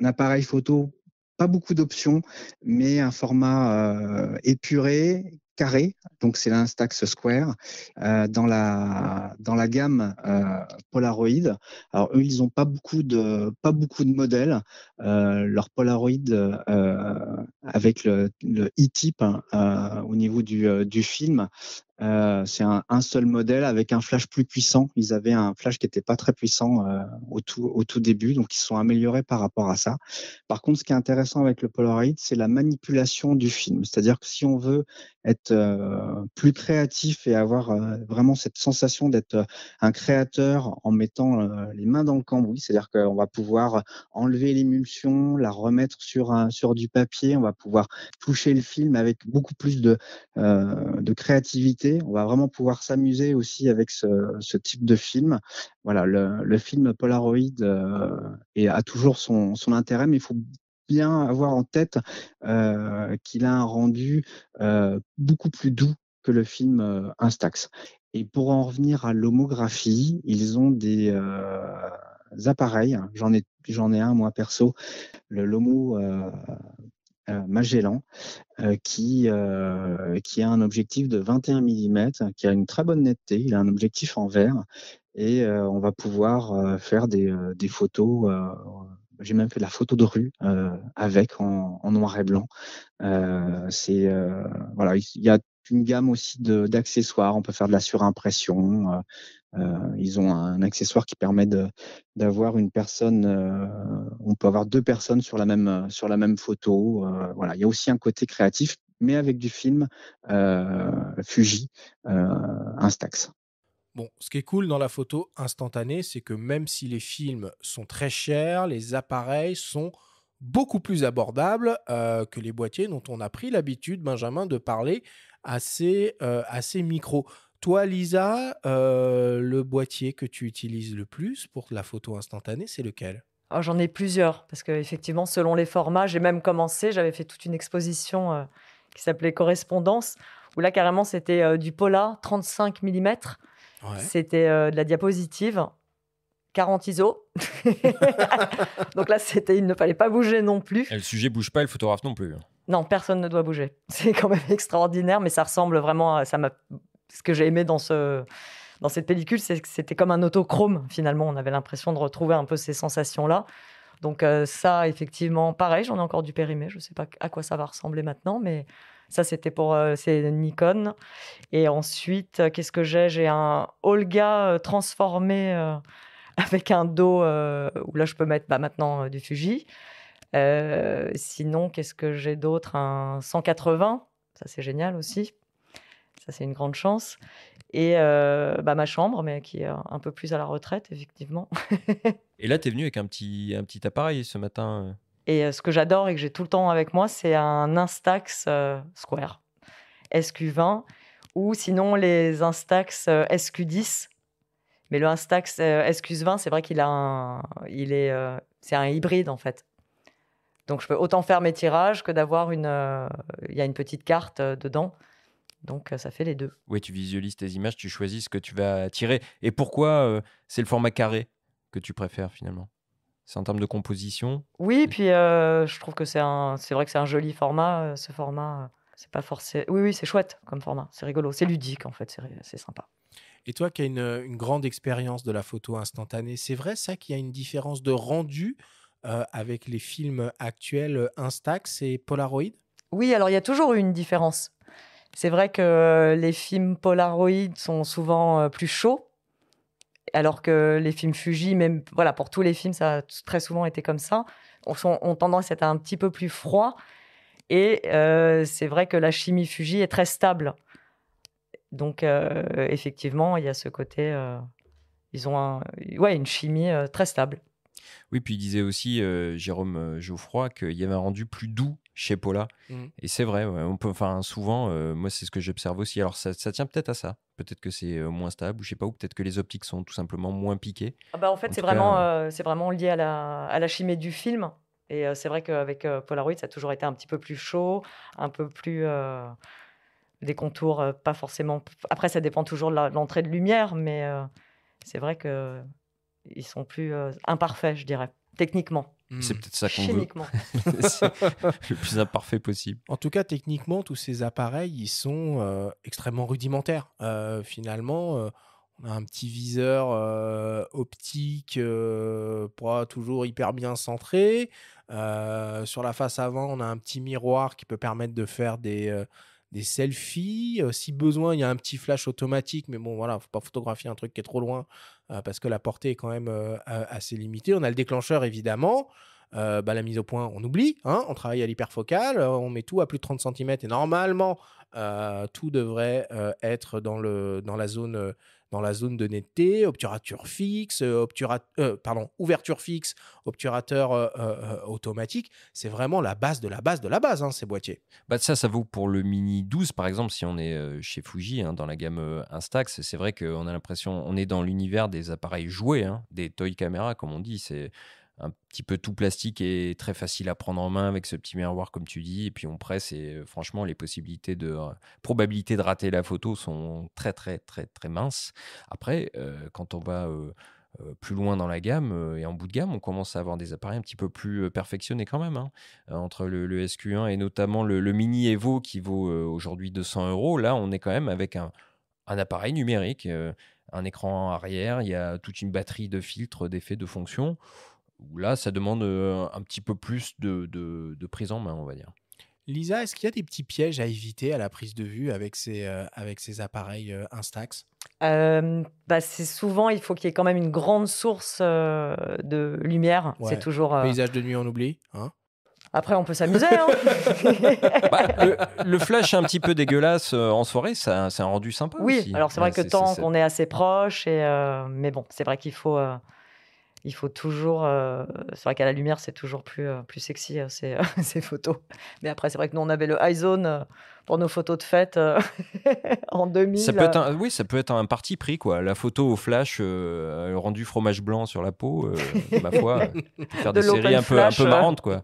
appareil photo, pas beaucoup d'options, mais un format épuré, carré. Donc c'est l'Instax Square dans la gamme Polaroid. Alors eux, ils n'ont pas beaucoup de modèles. Leur Polaroid avec le E-type au niveau du film. C'est un seul modèle avec un flash plus puissant. Ils avaient un flash qui n'était pas très puissant au tout début, donc ils se sont améliorés par rapport à ça. Par contre, ce qui est intéressant avec le Polaroid, c'est la manipulation du film. C'est-à-dire que si on veut être plus créatif et avoir vraiment cette sensation d'être un créateur en mettant les mains dans le cambouis, c'est-à-dire qu'on va pouvoir enlever l'émulsion, la remettre sur du papier, on va pouvoir toucher le film avec beaucoup plus de créativité. On va vraiment pouvoir s'amuser aussi avec ce type de film. Voilà, le film Polaroid a toujours son intérêt, mais il faut bien avoir en tête qu'il a un rendu beaucoup plus doux que le film Instax. Et pour en revenir à l'homographie, ils ont des appareils. J'en ai un, moi, perso, le Lomo Magellan, qui a un objectif de 21 mm, qui a une très bonne netteté. Il a un objectif en verre et on va pouvoir faire des photos. J'ai même fait de la photo de rue avec en noir et blanc. Voilà, il y a une gamme aussi d'accessoires. On peut faire de la surimpression. Ils ont un accessoire qui permet d'avoir une personne. On peut avoir deux personnes sur la même photo. Voilà, il y a aussi un côté créatif, mais avec du film Fuji Instax. Bon, ce qui est cool dans la photo instantanée, c'est que même si les films sont très chers, les appareils sont beaucoup plus abordables que les boîtiers dont on a pris l'habitude, Benjamin, de parler assez micro. Toi, Lisa, le boîtier que tu utilises le plus pour la photo instantanée, c'est lequel ? Oh, j'en ai plusieurs, parce qu'effectivement, selon les formats, j'ai même commencé, j'avais fait toute une exposition qui s'appelait Correspondance, où là, carrément, c'était du Pola 35 mm. Ouais. C'était de la diapositive, 40 ISO. Donc là, il ne fallait pas bouger non plus. Et le sujet bouge pas, et le photographe non plus. Non, personne ne doit bouger. C'est quand même extraordinaire, mais ça ressemble vraiment à... Ce que j'ai aimé dans cette pellicule, c'est que c'était comme un autochrome, finalement. On avait l'impression de retrouver un peu ces sensations-là. Donc ça, effectivement, pareil, j'en ai encore du périmé. Je ne sais pas à quoi ça va ressembler maintenant, mais ça, c'était c'est Nikon. Et ensuite, qu'est-ce que j'ai ? J'ai un Olga transformé avec un dos où là, je peux mettre maintenant du Fuji. Sinon, qu'est-ce que j'ai d'autre ? Un 180, ça c'est génial aussi. Ça, c'est une grande chance. Et ma chambre, mais qui est un peu plus à la retraite, effectivement. Et là, tu es venu avec un petit appareil ce matin. Et ce que j'adore et que j'ai tout le temps avec moi, c'est un Instax Square SQ20 ou sinon les Instax SQ10. Mais le Instax SQ20, c'est vrai qu'il a c'est un hybride en fait. Donc je peux autant faire mes tirages que d'avoir il y a une petite carte dedans. Donc ça fait les deux. Oui, tu visualises tes images, tu choisis ce que tu vas tirer. Et pourquoi c'est le format carré que tu préfères finalement ? C'est en termes de composition ? Oui, puis je trouve que c'est vrai que c'est un joli format. Ce format, c'est pas forcément... Oui, c'est chouette comme format. C'est rigolo, c'est ludique en fait, c'est sympa. Et toi qui as une grande expérience de la photo instantanée, c'est vrai ça qu'il y a une différence de rendu avec les films actuels Instax et Polaroid ? Oui, alors il y a toujours eu une différence. C'est vrai que les films Polaroid sont souvent plus chauds, alors que les films Fuji, même voilà, pour tous les films, ça a très souvent été comme ça, ont tendance à être un petit peu plus froids. Et c'est vrai que la chimie Fuji est très stable. Donc effectivement, il y a ce côté ils ont une chimie très stable. Oui, puis il disait aussi, Jérôme Geoffroy, qu'il y avait un rendu plus doux chez Pola. Et c'est vrai, souvent, moi, c'est ce que j'observe aussi. Alors, ça tient peut-être à ça. Peut-être que c'est moins stable, ou je sais pas, ou peut-être que les optiques sont tout simplement moins piquées. En fait, c'est vraiment lié à la chimie du film. Et c'est vrai qu'avec Polaroid, ça a toujours été un petit peu plus chaud, un peu plus... des contours pas forcément... Après, ça dépend toujours de l'entrée de lumière, mais c'est vrai qu'ils sont plus imparfaits, je dirais, techniquement. C'est peut-être ça qu'on veut. Chimiquement. C'est le plus imparfait possible. En tout cas, techniquement, tous ces appareils, ils sont extrêmement rudimentaires. Finalement, on a un petit viseur optique, pas toujours hyper bien centré. Sur la face avant, on a un petit miroir qui peut permettre de faire des selfies. Si besoin, il y a un petit flash automatique, mais bon, voilà, faut pas photographier un truc qui est trop loin parce que la portée est quand même assez limitée. On a le déclencheur, évidemment. La mise au point, on oublie. On travaille à l'hyperfocale, on met tout à plus de 30 cm et normalement, tout devrait être dans la zone de netteté, obturateur fixe, ouverture fixe, obturateur automatique. C'est vraiment la base de la base de la base, ces boîtiers. Ça vaut pour le Mini 12, par exemple, si on est chez Fuji, dans la gamme Instax. C'est vrai qu'on a l'impression, on est dans l'univers des appareils jouets, des toy caméras, comme on dit. C'est un petit peu tout plastique et très facile à prendre en main avec ce petit miroir, comme tu dis, et puis on presse et franchement, les probabilités de rater la photo sont très, très, très, très minces. Après, quand on va plus loin dans la gamme et en bout de gamme, on commence à avoir des appareils un petit peu plus perfectionnés quand même. Entre le SQ1 et notamment le Mini Evo qui vaut aujourd'hui 200 €, là, on est quand même avec un appareil numérique, un écran arrière, il y a toute une batterie de filtres, d'effets, de fonctions. Où là, ça demande un petit peu plus de prise en main, on va dire. Lisa, est-ce qu'il y a des petits pièges à éviter à la prise de vue avec ces appareils Instax ? C'est souvent, il faut qu'il y ait quand même une grande source de lumière. Ouais. C'est toujours... Paysage de nuit, on oublie. Après, on peut s'amuser. Le flash un petit peu dégueulasse en soirée, c'est un rendu sympa oui, aussi. alors c'est vrai que tant qu'on est assez proche, mais bon, c'est vrai qu'il faut toujours... c'est vrai qu'à la lumière, c'est toujours plus sexy, ces photos. Mais après, c'est vrai que nous, on avait le iZone pour nos photos de fête en 2000. Ça peut être un parti pris, quoi. La photo au flash, rendu fromage blanc sur la peau, ma foi, faire des séries un peu marrantes, quoi.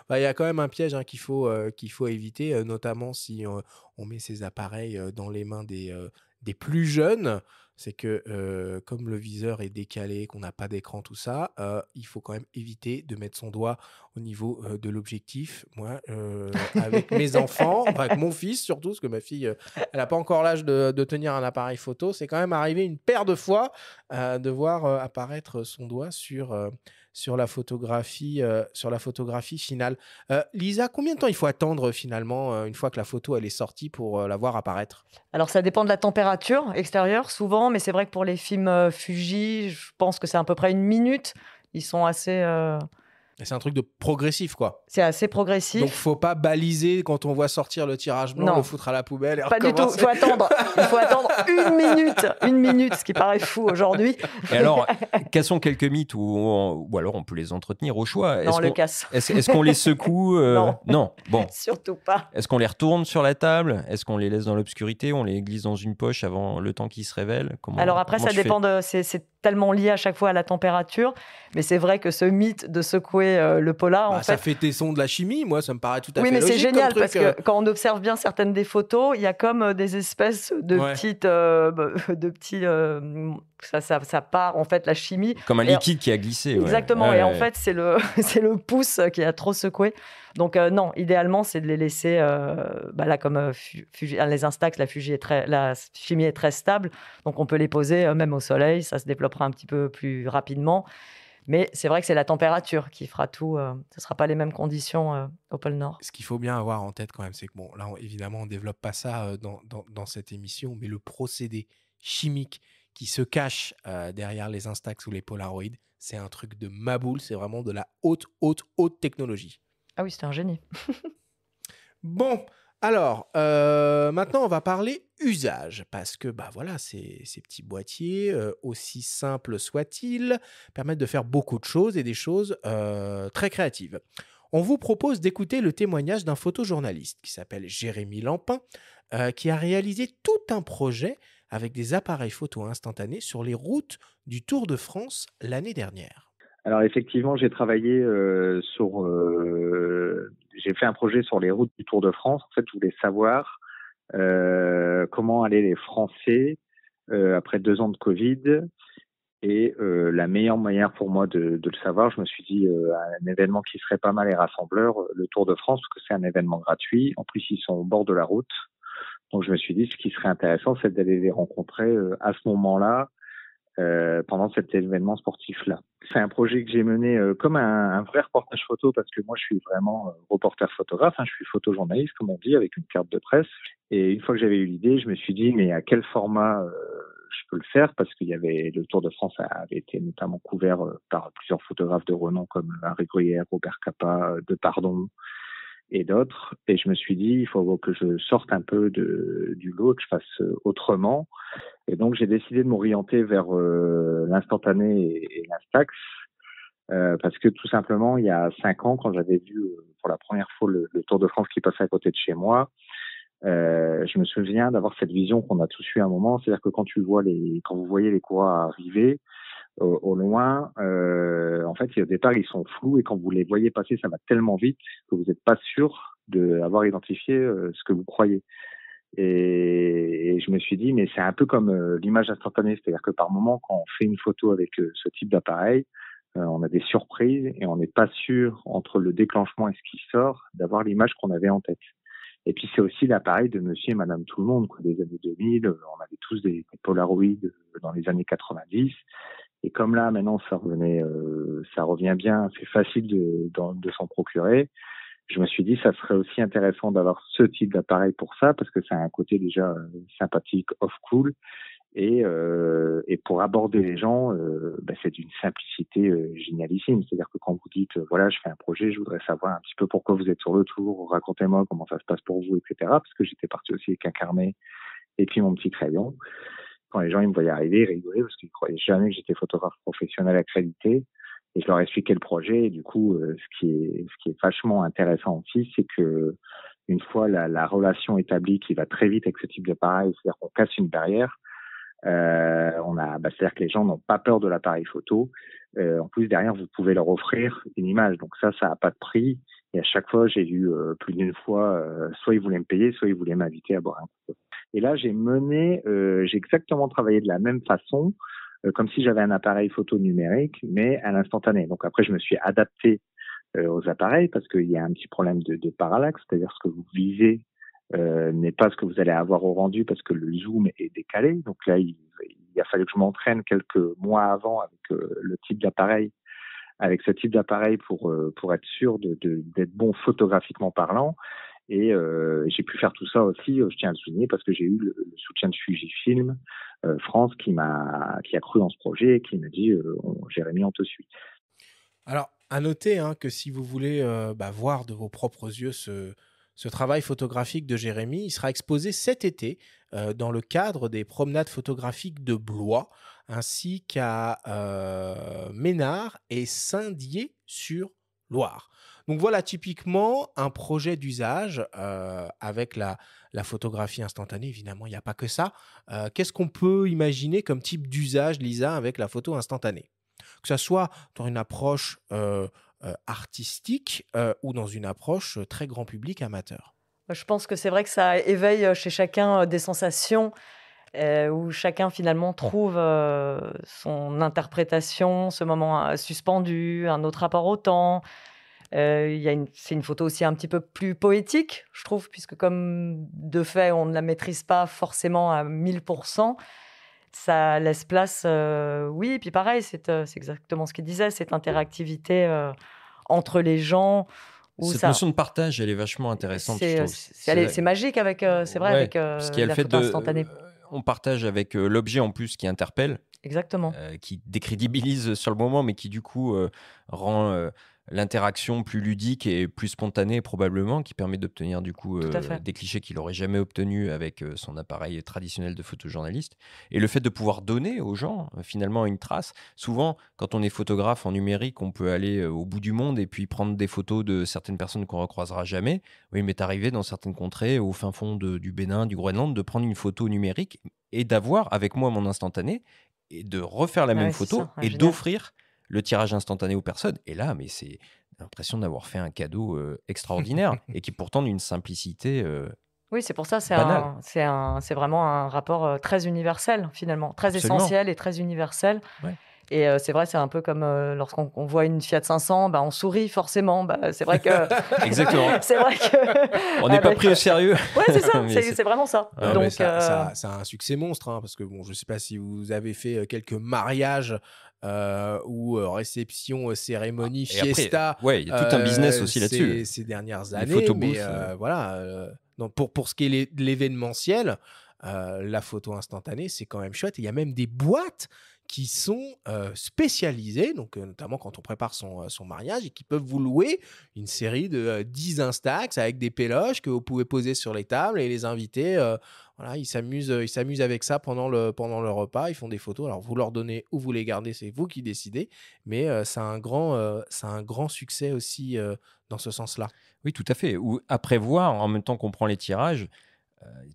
Il y a quand même un piège qu'il faut éviter, notamment si on met ces appareils dans les mains des plus jeunes. C'est que comme le viseur est décalé, qu'on n'a pas d'écran, tout ça, il faut quand même éviter de mettre son doigt au niveau de l'objectif. Moi, avec mes enfants, avec mon fils surtout, parce que ma fille, elle n'a pas encore l'âge de tenir un appareil photo, c'est quand même arrivé une paire de fois de voir apparaître son doigt sur la photographie finale. Lisa, combien de temps il faut attendre finalement une fois que la photo elle est sortie pour la voir apparaître ? Alors ça dépend de la température extérieure souvent, mais c'est vrai que pour les films Fuji, je pense que c'est à peu près 1 minute. Ils sont assez... C'est un truc de progressif, quoi. C'est assez progressif. Donc, faut pas baliser quand on voit sortir le tirage blanc, le foutre à la poubelle et pas du tout. Il faut attendre 1 minute. 1 minute, ce qui paraît fou aujourd'hui. Et alors, cassons quelques mythes ou alors on peut les entretenir au choix. Non, on le casse. Est-ce qu'on les secoue Non. Bon. Surtout pas. Est-ce qu'on les retourne sur la table ? Est-ce qu'on les laisse dans l'obscurité ? On les glisse dans une poche avant le temps qu'ils se révèlent ? Alors après, ça dépend c'est tellement lié à chaque fois à la température. Mais c'est vrai que ce mythe de secouer le polar, en fait... Ça fait tes sons de la chimie, moi, ça me paraît tout à fait logique. Oui, mais c'est génial, truc, parce que quand on observe bien certaines des photos, il y a comme des espèces de petits... ça part, en fait, la chimie. Comme un liquide qui a glissé. Exactement, et en fait, c'est le pouce qui a trop secoué. Donc non, idéalement, c'est de les laisser... là, comme les Instax, la chimie est très stable, donc on peut les poser même au soleil, ça se développera un petit peu plus rapidement. Mais c'est vrai que c'est la température qui fera tout. Ce ne sera pas les mêmes conditions au pôle Nord. Ce qu'il faut bien avoir en tête quand même, c'est que là, évidemment, on ne développe pas ça dans cette émission, mais le procédé chimique qui se cache derrière les Instax ou les Polaroid, c'est un truc de maboule, c'est vraiment de la haute technologie. Ah oui, c'était un génie. Bon, Alors, maintenant, on va parler usage, parce que bah, voilà, ces petits boîtiers, aussi simples soient-ils, permettent de faire beaucoup de choses et des choses très créatives. On vous propose d'écouter le témoignage d'un photojournaliste qui s'appelle Jérémy Lampin, qui a réalisé tout un projet avec des appareils photo instantanés sur les routes du Tour de France l'année dernière. Alors effectivement, j'ai travaillé j'ai fait un projet sur les routes du Tour de France. En fait, je voulais savoir comment allaient les Français après 2 ans de Covid. Et la meilleure manière pour moi de le savoir, je me suis dit un événement qui serait pas mal et rassembleur, le Tour de France, parce que c'est un événement gratuit. En plus, ils sont au bord de la route. Donc je me suis dit, ce qui serait intéressant, c'est d'aller les rencontrer à ce moment-là, pendant cet événement sportif-là. C'est un projet que j'ai mené comme un vrai reportage photo, parce que moi je suis vraiment reporter photographe, je suis photojournaliste comme on dit, avec une carte de presse. Et une fois que j'avais eu l'idée, je me suis dit mais à quel format je peux le faire, parce qu'il y avait le Tour de France avait été notamment couvert par plusieurs photographes de renom comme Harry Gruyère, Robert Capa, Depardon et d'autres. Et je me suis dit, il faut que je sorte un peu du lot, que je fasse autrement. Et donc, j'ai décidé de m'orienter vers l'instantané et l'Instax, parce que tout simplement, il y a 5 ans, quand j'avais vu pour la première fois le Tour de France qui passait à côté de chez moi, je me souviens d'avoir cette vision qu'on a tous eu à un moment, c'est-à-dire que quand vous voyez les coureurs arriver, au loin, en fait, au départ, ils sont flous, et quand vous les voyez passer, ça va tellement vite que vous n'êtes pas sûr d'avoir identifié ce que vous croyez. Et je me suis dit, mais c'est un peu comme l'image instantanée, c'est-à-dire que par moment, quand on fait une photo avec ce type d'appareil, on a des surprises et on n'est pas sûr, entre le déclenchement et ce qui sort, d'avoir l'image qu'on avait en tête. Et puis c'est aussi l'appareil de monsieur et madame tout le monde, quoi, des années 2000, on avait tous des Polaroid dans les années 90. Et comme là, maintenant, ça revient bien, c'est facile de s'en procurer. Je me suis dit, ça serait aussi intéressant d'avoir ce type d'appareil pour ça, parce que ça a un côté déjà sympathique, off-cool. Et pour aborder les gens, c'est d'une simplicité génialissime. C'est-à-dire que quand vous dites, voilà, je fais un projet, je voudrais savoir un petit peu pourquoi vous êtes sur le tour, racontez-moi comment ça se passe pour vous, etc. Parce que j'étais parti aussi avec un carnet et puis mon petit crayon. Quand les gens ils me voyaient arriver, ils rigolaient parce qu'ils ne croyaient jamais que j'étais photographe professionnel accrédité. Et je leur expliquais le projet. Et du coup, ce qui est vachement intéressant aussi, c'est que une fois la relation établie, qui va très vite avec ce type d'appareil, c'est-à-dire qu'on casse une barrière, c'est-à-dire que les gens n'ont pas peur de l'appareil photo. En plus, derrière, vous pouvez leur offrir une image. Donc ça n'a pas de prix. Et à chaque fois, j'ai eu plus d'une fois, soit ils voulaient me payer, soit ils voulaient m'inviter à boire un coup. Et là, j'ai exactement travaillé de la même façon, comme si j'avais un appareil photo numérique, mais à l'instantané. Donc après, je me suis adapté aux appareils, parce qu'il y a un petit problème de parallaxe, c'est-à-dire ce que vous visez n'est pas ce que vous allez avoir au rendu, parce que le zoom est décalé. Donc là, il a fallu que je m'entraîne quelques mois avant avec ce type d'appareil pour être sûr d'être bon photographiquement parlant. Et j'ai pu faire tout ça aussi, je tiens à le souligner, parce que j'ai eu le soutien de Fujifilm France qui a cru en ce projet et qui m'a dit Jérémy, on te suit. Alors, à noter que si vous voulez voir de vos propres yeux ce travail photographique de Jérémy, il sera exposé cet été dans le cadre des promenades photographiques de Blois, ainsi qu'à Ménard et Saint-Dié-sur-Loire. Donc voilà typiquement un projet d'usage avec la photographie instantanée. Évidemment, il n'y a pas que ça. Qu'est-ce qu'on peut imaginer comme type d'usage, Lisa, avec la photo instantanée ? Que ce soit dans une approche artistique ou dans une approche très grand public amateur. Je pense que c'est vrai que ça éveille chez chacun des sensations où chacun finalement trouve son interprétation, ce moment suspendu, un autre rapport au temps. C'est une photo aussi un petit peu plus poétique, je trouve, puisque comme de fait, on ne la maîtrise pas forcément à 1000%. Ça laisse place, oui, et puis pareil, c'est exactement ce qu'il disait, cette interactivité entre les gens. Cette notion de partage, elle est vachement intéressante, je trouve. C'est magique avec, c'est vrai, avec la photo instantanée. On partage avec l'objet en plus qui interpelle. Exactement. Qui décrédibilise sur le moment, mais qui du coup rend l'interaction plus ludique et plus spontanée probablement, qui permet d'obtenir du coup Tout à fait. des clichés qu'il n'aurait jamais obtenus avec son appareil traditionnel de photojournaliste. Et le fait de pouvoir donner aux gens finalement une trace. Souvent, quand on est photographe en numérique, on peut aller au bout du monde et puis prendre des photos de certaines personnes qu'on ne recroisera jamais. Oui, mais t'arrivé dans certaines contrées, au fin fond du Bénin, du Groenland, de prendre une photo numérique et d'avoir avec moi mon instantané et de refaire la Ah même ouais, c'est photo ça, et génial. d'offrir le tirage instantané aux personnes. Et là, mais c'est l'impression d'avoir fait un cadeau extraordinaire et qui est pourtant d'une simplicité Oui, c'est pour ça, banale. c'est vraiment un rapport très universel, finalement, très Absolument. essentiel et très universel. Ouais. Et c'est vrai, c'est un peu comme lorsqu'on voit une Fiat 500, bah, on sourit forcément. Bah, c'est vrai que. Exactement. C'est vrai que. On n'est pas pris au sérieux. Ouais, c'est ça, Mais c'est vraiment ça. Non, mais Donc, ça a un succès monstre, hein, parce que bon, je sais pas si vous avez fait quelques mariages ou réceptions, cérémonies, Et après, fiesta. ouais, il y a tout un business aussi là-dessus. Ces dernières Les années. photobooths, Mais voilà. Donc pour ce qui est de l'événementiel, la photo instantanée, c'est quand même chouette. Il y a même des boîtes qui sont spécialisées, donc notamment quand on prépare son mariage, et qui peuvent vous louer une série de 10 Instax avec des péloches que vous pouvez poser sur les tables, et les invités, voilà, ils s'amusent avec ça pendant le repas, ils font des photos. Alors vous leur donnez ou vous les gardez, c'est vous qui décidez, mais ça a un grand succès aussi dans ce sens-là. Oui, tout à fait. Ou à prévoir, en même temps qu'on prend les tirages,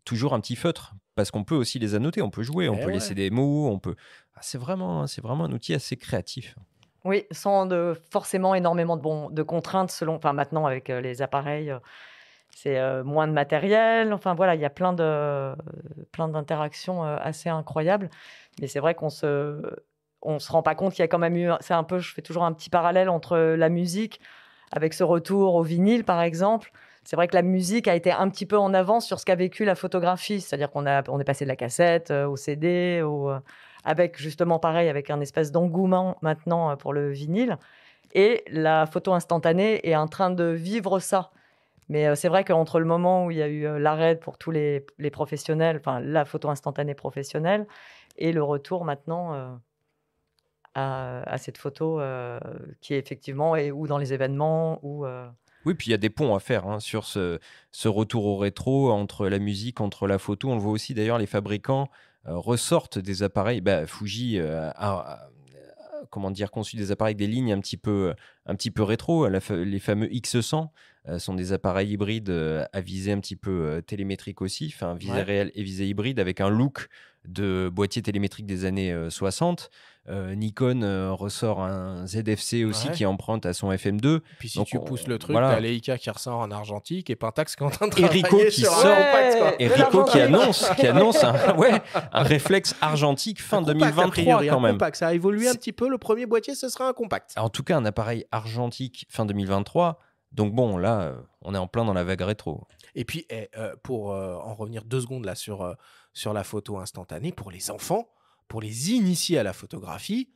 toujours un petit feutre, parce qu'on peut aussi les annoter, on peut jouer, on peut laisser des mots, on peut. Ah, c'est vraiment un outil assez créatif. oui, sans forcément énormément de contraintes selon. Enfin, maintenant, avec les appareils, c'est moins de matériel. Enfin, voilà, il y a plein d'interactions assez incroyables. Mais c'est vrai qu'on se rend pas compte qu'il y a quand même eu. C'est un peu, je fais toujours un petit parallèle entre la musique, avec ce retour au vinyle, par exemple. C'est vrai que la musique a été un petit peu en avance sur ce qu'a vécu la photographie. C'est-à-dire qu'on est passé de la cassette au CD, avec justement pareil, avec un espèce d'engouement maintenant pour le vinyle. Et la photo instantanée est en train de vivre ça. Mais c'est vrai qu'entre le moment où il y a eu l'arrêt pour tous les professionnels, enfin la photo instantanée professionnelle, et le retour maintenant à cette photo qui est effectivement, ou dans les événements, ou... Oui, puis il y a des ponts à faire sur ce retour au rétro, entre la musique, entre la photo. On le voit aussi d'ailleurs, les fabricants ressortent des appareils. Fuji a comment dire, conçu des appareils avec des lignes un petit peu rétro. Les fameux X100 sont des appareils hybrides à visée un petit peu télémétrique aussi, enfin visée réelle et visée hybride, avec un look de boîtier télémétrique des années 60. Nikon ressort un ZFC aussi qui emprunte à son FM2. Puis si tu pousses le truc, voilà. t'as Leica qui ressort en argentique et Pentax qui est en train de travailler Ricoh qui sur sort, un compact, quoi. et Ricoh qui annonce un réflexe argentique fin compact, 2023 a priori, quand même. Compact, ça a évolué un petit peu. Le premier boîtier, ce sera un compact. En tout cas, un appareil argentique fin 2023. Donc bon, là, on est en plein dans la vague rétro. Et puis, pour en revenir 2 secondes là sur la photo instantanée, pour les enfants, pour les initier à la photographie,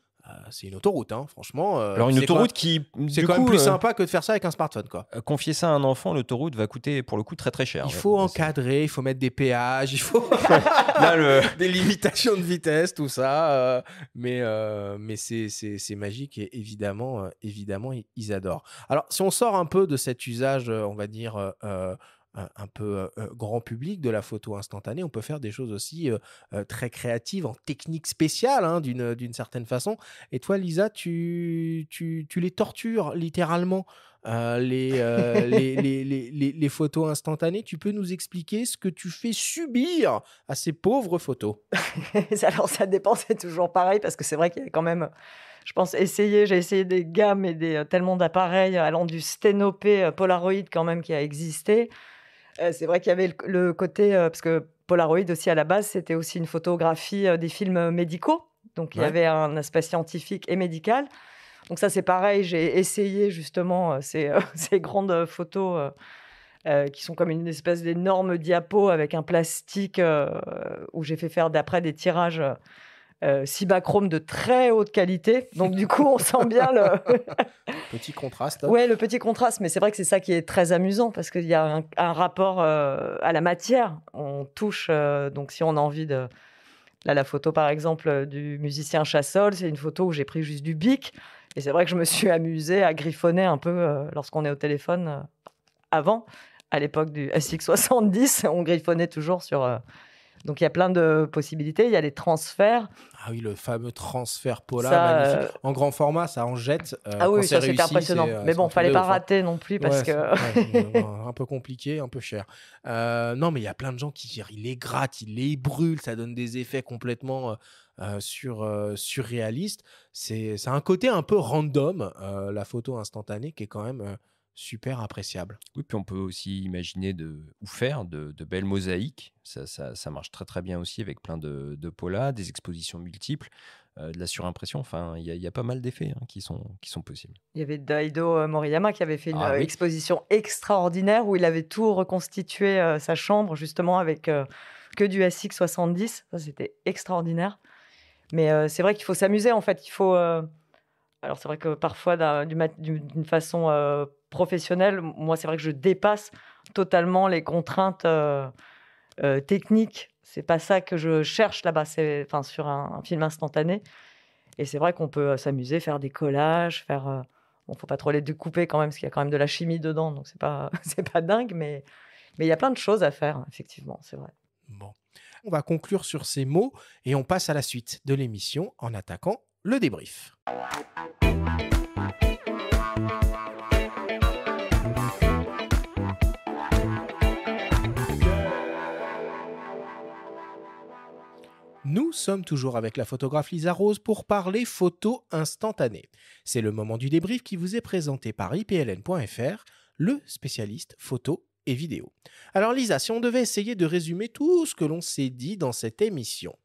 c'est une autoroute, hein, franchement. Alors une autoroute c'est quand même plus sympa que de faire ça avec un smartphone, quoi. Confier ça à un enfant, l'autoroute va coûter pour le coup très très cher. Il faut encadrer, il faut mettre des péages, il faut des limitations de vitesse, tout ça. Mais c'est magique et évidemment, ils adorent. Alors, si on sort un peu de cet usage, on va dire, un peu grand public de la photo instantanée, on peut faire des choses aussi très créatives en technique spéciale, hein, d'une certaine façon. Et toi, Lisa, tu les tortures littéralement, les photos instantanées. Tu peux nous expliquer ce que tu fais subir à ces pauvres photos? Alors ça dépend, c'est toujours pareil, parce que c'est vrai qu'il y a quand même... Je pense j'ai essayé des gammes et tellement d'appareils, allant du sténopé Polaroid quand même qui a existé. C'est vrai qu'il y avait le côté... parce que Polaroid aussi à la base, c'était aussi une photographie des films médicaux. Donc il y avait un aspect scientifique et médical. Donc ça c'est pareil, j'ai essayé justement ces grandes photos qui sont comme une espèce d'énorme diapo avec un plastique où j'ai fait faire d'après des tirages cibachrome de très haute qualité. Donc du coup, on sent bien le petit contraste. Ouais, le petit contraste. Mais c'est vrai que c'est ça qui est très amusant, parce qu'il y a un rapport à la matière. On touche. Donc si on a envie de... Là, la photo, par exemple, du musicien Chassol, c'est une photo où j'ai pris juste du bic. Et c'est vrai que je me suis amusée à griffonner un peu lorsqu'on est au téléphone avant. À l'époque du SX70, on griffonnait toujours sur... Donc, il y a plein de possibilités. Il y a les transferts. Ah oui, le fameux transfert Pola, Ça, magnifique. En grand format, ça en jette. Ah quand oui, c'est ça réussi, c'était impressionnant. Mais bon, fallait pas rater non plus parce que... un peu compliqué, un peu cher. Non, mais il y a plein de gens qui ils les grattent, ils les brûlent, ça donne des effets complètement surréalistes. C'est un côté un peu random, la photo instantanée, qui est quand même super appréciable. Oui, puis on peut aussi imaginer ou faire de belles mosaïques. Ça marche très très bien aussi avec plein de polas, des expositions multiples, de la surimpression. Enfin, il y a pas mal d'effets qui sont possibles. Il y avait Daido Moriyama qui avait fait une oui. exposition extraordinaire où il avait tout reconstitué sa chambre justement avec que du SX70. Ça, c'était extraordinaire. Mais c'est vrai qu'il faut s'amuser en fait. Il faut... Alors c'est vrai que parfois d'une façon professionnelle, moi c'est vrai que je dépasse totalement les contraintes techniques. C'est pas ça que je cherche là-bas. Enfin sur un film instantané. Et c'est vrai qu'on peut s'amuser, faire des collages, faire. Bon, faut pas trop les découper quand même, parce qu'il y a quand même de la chimie dedans, donc c'est pas c'est pas dingue, mais il y a plein de choses à faire effectivement, c'est vrai. Bon, on va conclure sur ces mots et on passe à la suite de l'émission en attaquant le débrief. Nous sommes toujours avec la photographe Lisa Rose pour parler photo instantanée. C'est le moment du débrief qui vous est présenté par ipln.fr, le spécialiste photo et vidéo. Alors Lisa, si on devait essayer de résumer tout ce que l'on s'est dit dans cette émission,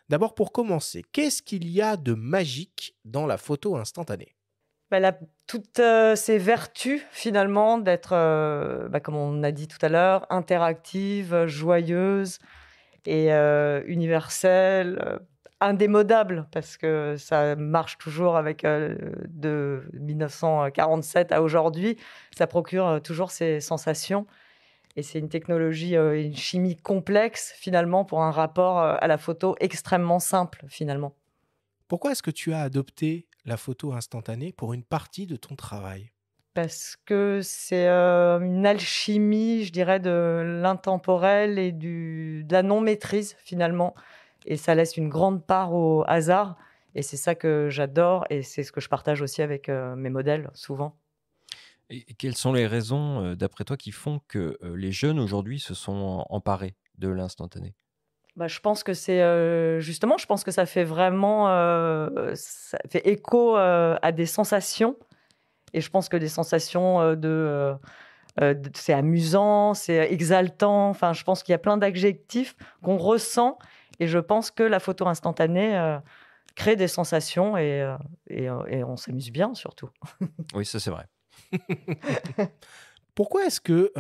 d'abord pour commencer, qu'est-ce qu'il y a de magique dans la photo instantanée ? Elle a toutes ces vertus finalement d'être, comme on a dit tout à l'heure, interactive, joyeuse et universelle, indémodable, parce que ça marche toujours avec de 1947 à aujourd'hui. Ça procure toujours ces sensations. Et c'est une technologie, une chimie complexe, finalement, pour un rapport à la photo extrêmement simple, finalement. Pourquoi est-ce que tu as adopté la photo instantanée pour une partie de ton travail ? Parce que c'est une alchimie, je dirais, de l'intemporel et de la non-maîtrise, finalement. Et ça laisse une grande part au hasard. Et c'est ça que j'adore et c'est ce que je partage aussi avec mes modèles, souvent. Et quelles sont les raisons, d'après toi, qui font que les jeunes aujourd'hui se sont emparés de l'instantané ? Je pense que c'est justement, je pense que ça fait vraiment ça fait écho à des sensations. Et je pense que des sensations c'est amusant, c'est exaltant. Enfin, je pense qu'il y a plein d'adjectifs qu'on ressent. Et je pense que la photo instantanée crée des sensations et on s'amuse bien surtout. Oui, ça c'est vrai. Pourquoi est-ce que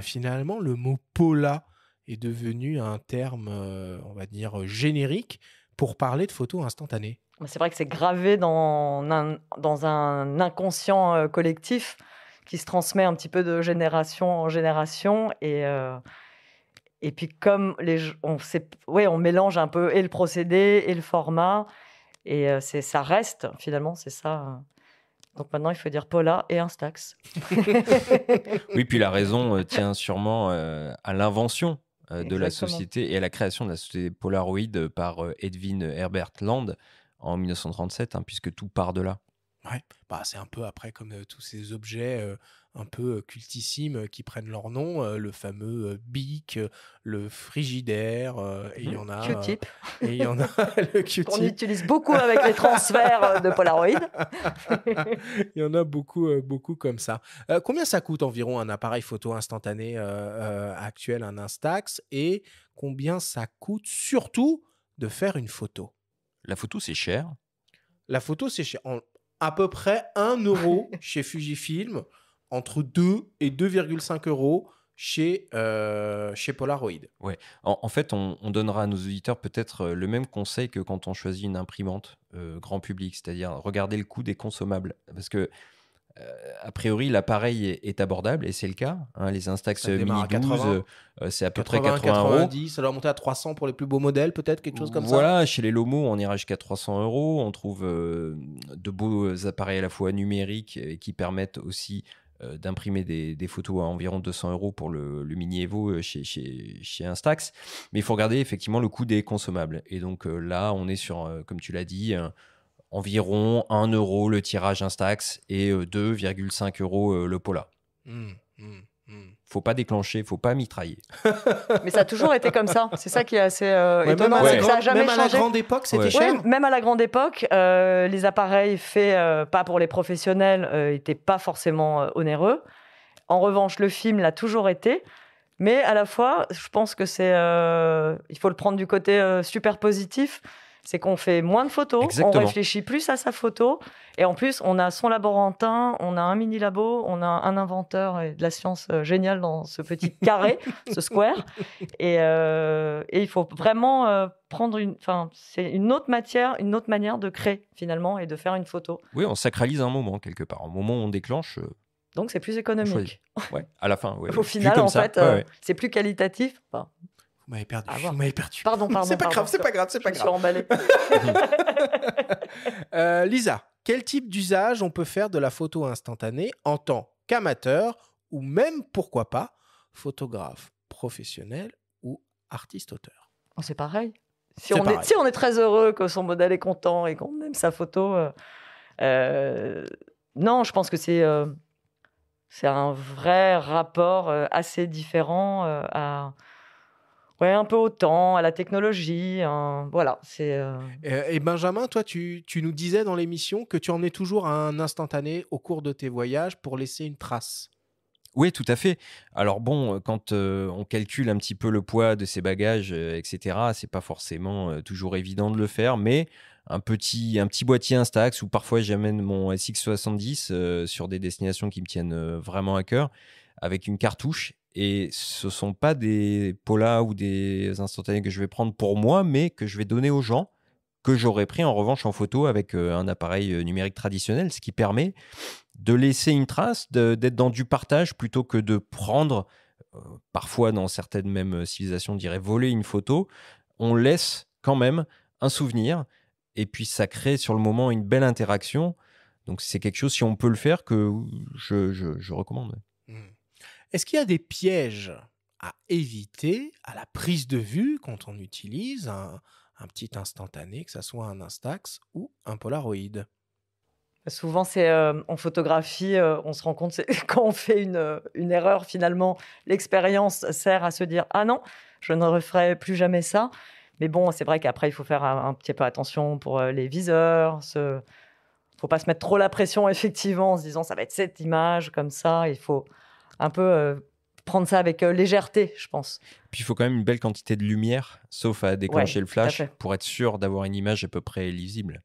finalement le mot Pola est devenu un terme, on va dire, générique pour parler de photo instantanée ? C'est vrai que c'est gravé dans un inconscient collectif qui se transmet un petit peu de génération en génération. Et puis comme on mélange un peu et le procédé et le format. Et ça reste, finalement, c'est ça. Donc maintenant, il faut dire Pola et Instax. Oui, puis la raison tient sûrement à l'invention de la société et à la création de la société Polaroid par Edwin Herbert Land en 1937, puisque tout part de là. Ouais, c'est un peu après comme tous ces objets un peu cultissimes qui prennent leur nom, le fameux bic, le frigidaire, et il y en a Q-tip. Et il y en a le Q-tip qu'on utilise beaucoup avec les transferts de Polaroid. Il y en a beaucoup comme ça. Combien ça coûte environ un appareil photo instantané actuel, un Instax, et combien ça coûte surtout de faire une photo ? La photo, c'est cher. La photo, c'est cher. À peu près 1 euro chez Fujifilm, entre 2 et 2,5 euros chez Polaroid. Ouais. En fait, on donnera à nos auditeurs peut-être le même conseil que quand on choisit une imprimante grand public, c'est-à-dire regarder le coût des consommables. Parce que a priori, l'appareil est abordable et c'est le cas. Hein, les Instax Ça démarre Mini à 12, 80, c'est à peu près 80 €. 90, ça doit monter à 300 pour les plus beaux modèles, peut-être, quelque chose comme ça. Voilà, chez les Lomo, on ira jusqu'à 300 €. On trouve de beaux appareils à la fois numériques et qui permettent aussi d'imprimer des photos à environ 200 € pour le Mini Evo chez Instax. Mais il faut regarder effectivement le coût des consommables. Et donc là, on est sur, comme tu l'as dit, environ 1 € le tirage Instax et 2,5 € le Pola. Faut pas déclencher, faut pas mitrailler. Mais ça a toujours été comme ça. C'est ça qui est assez étonnant. Même, C'est que ça a jamais même à la changé. grande époque, c'était cher. Ouais, même à la grande époque, les appareils faits pas pour les professionnels n'étaient pas forcément onéreux. En revanche, le film l'a toujours été. Mais à la fois, je pense que il faut le prendre du côté super positif. C'est qu'on fait moins de photos, Exactement. on réfléchit plus à sa photo. Et en plus, on a son laborantin, on a un mini labo, on a un inventeur et de la science géniale dans ce petit carré, ce square. Et il faut vraiment prendre c'est une autre manière de créer finalement et de faire une photo. Oui, on sacralise un moment quelque part. Au moment où on déclenche. Donc c'est plus économique. Ouais, à la fin. Ouais, au final, en fait, c'est plus qualitatif. Enfin, vous m'avez perdu. Vous m'avez perdu. Pardon. C'est pas grave. Je me suis emballée. Lisa, quel type d'usage on peut faire de la photo instantanée en tant qu'amateur ou même, pourquoi pas, photographe professionnel ou artiste-auteur? C'est pareil. Si on est très heureux que son modèle est content et qu'on aime sa photo, non, je pense que c'est un vrai rapport assez différent un peu au temps, à la technologie. Voilà. Et Benjamin, toi, tu nous disais dans l'émission que tu emmenais toujours un instantané au cours de tes voyages pour laisser une trace. Oui, tout à fait. Alors bon, quand on calcule un petit peu le poids de ses bagages, etc., c'est pas forcément toujours évident de le faire, mais un petit boîtier Instax ou parfois j'amène mon SX70 sur des destinations qui me tiennent vraiment à cœur avec une cartouche. Et ce ne sont pas des Pola ou des instantanés que je vais prendre pour moi, mais que je vais donner aux gens, que j'aurais pris en revanche en photo avec un appareil numérique traditionnel, ce qui permet de laisser une trace, d'être dans du partage plutôt que de prendre, parfois dans certaines mêmes civilisations, on dirait voler une photo. On laisse quand même un souvenir et puis ça crée sur le moment une belle interaction. Donc c'est quelque chose, si on peut le faire, que je recommande. Est-ce qu'il y a des pièges à éviter à la prise de vue quand on utilise un petit instantané, que ce soit un Instax ou un Polaroid? Souvent, c'est en photographie, on se rend compte quand on fait une erreur, finalement, l'expérience sert à se dire « Ah non, je ne referai plus jamais ça ». Mais bon, c'est vrai qu'après, il faut faire un petit peu attention pour les viseurs. Il ne faut pas se mettre trop la pression, effectivement, en se disant « Ça va être cette image, comme ça ». Il faut un peu prendre ça avec légèreté, je pense. Puis il faut quand même une belle quantité de lumière, sauf à déclencher le flash, fait. pour être sûr d'avoir une image à peu près lisible.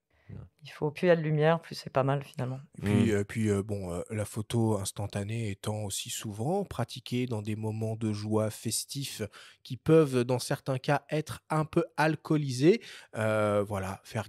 Il faut, plus il y a de lumière, plus c'est pas mal finalement. Et puis, la photo instantanée étant aussi souvent pratiquée dans des moments de joie festifs qui peuvent, dans certains cas, être un peu alcoolisés. Voilà, faire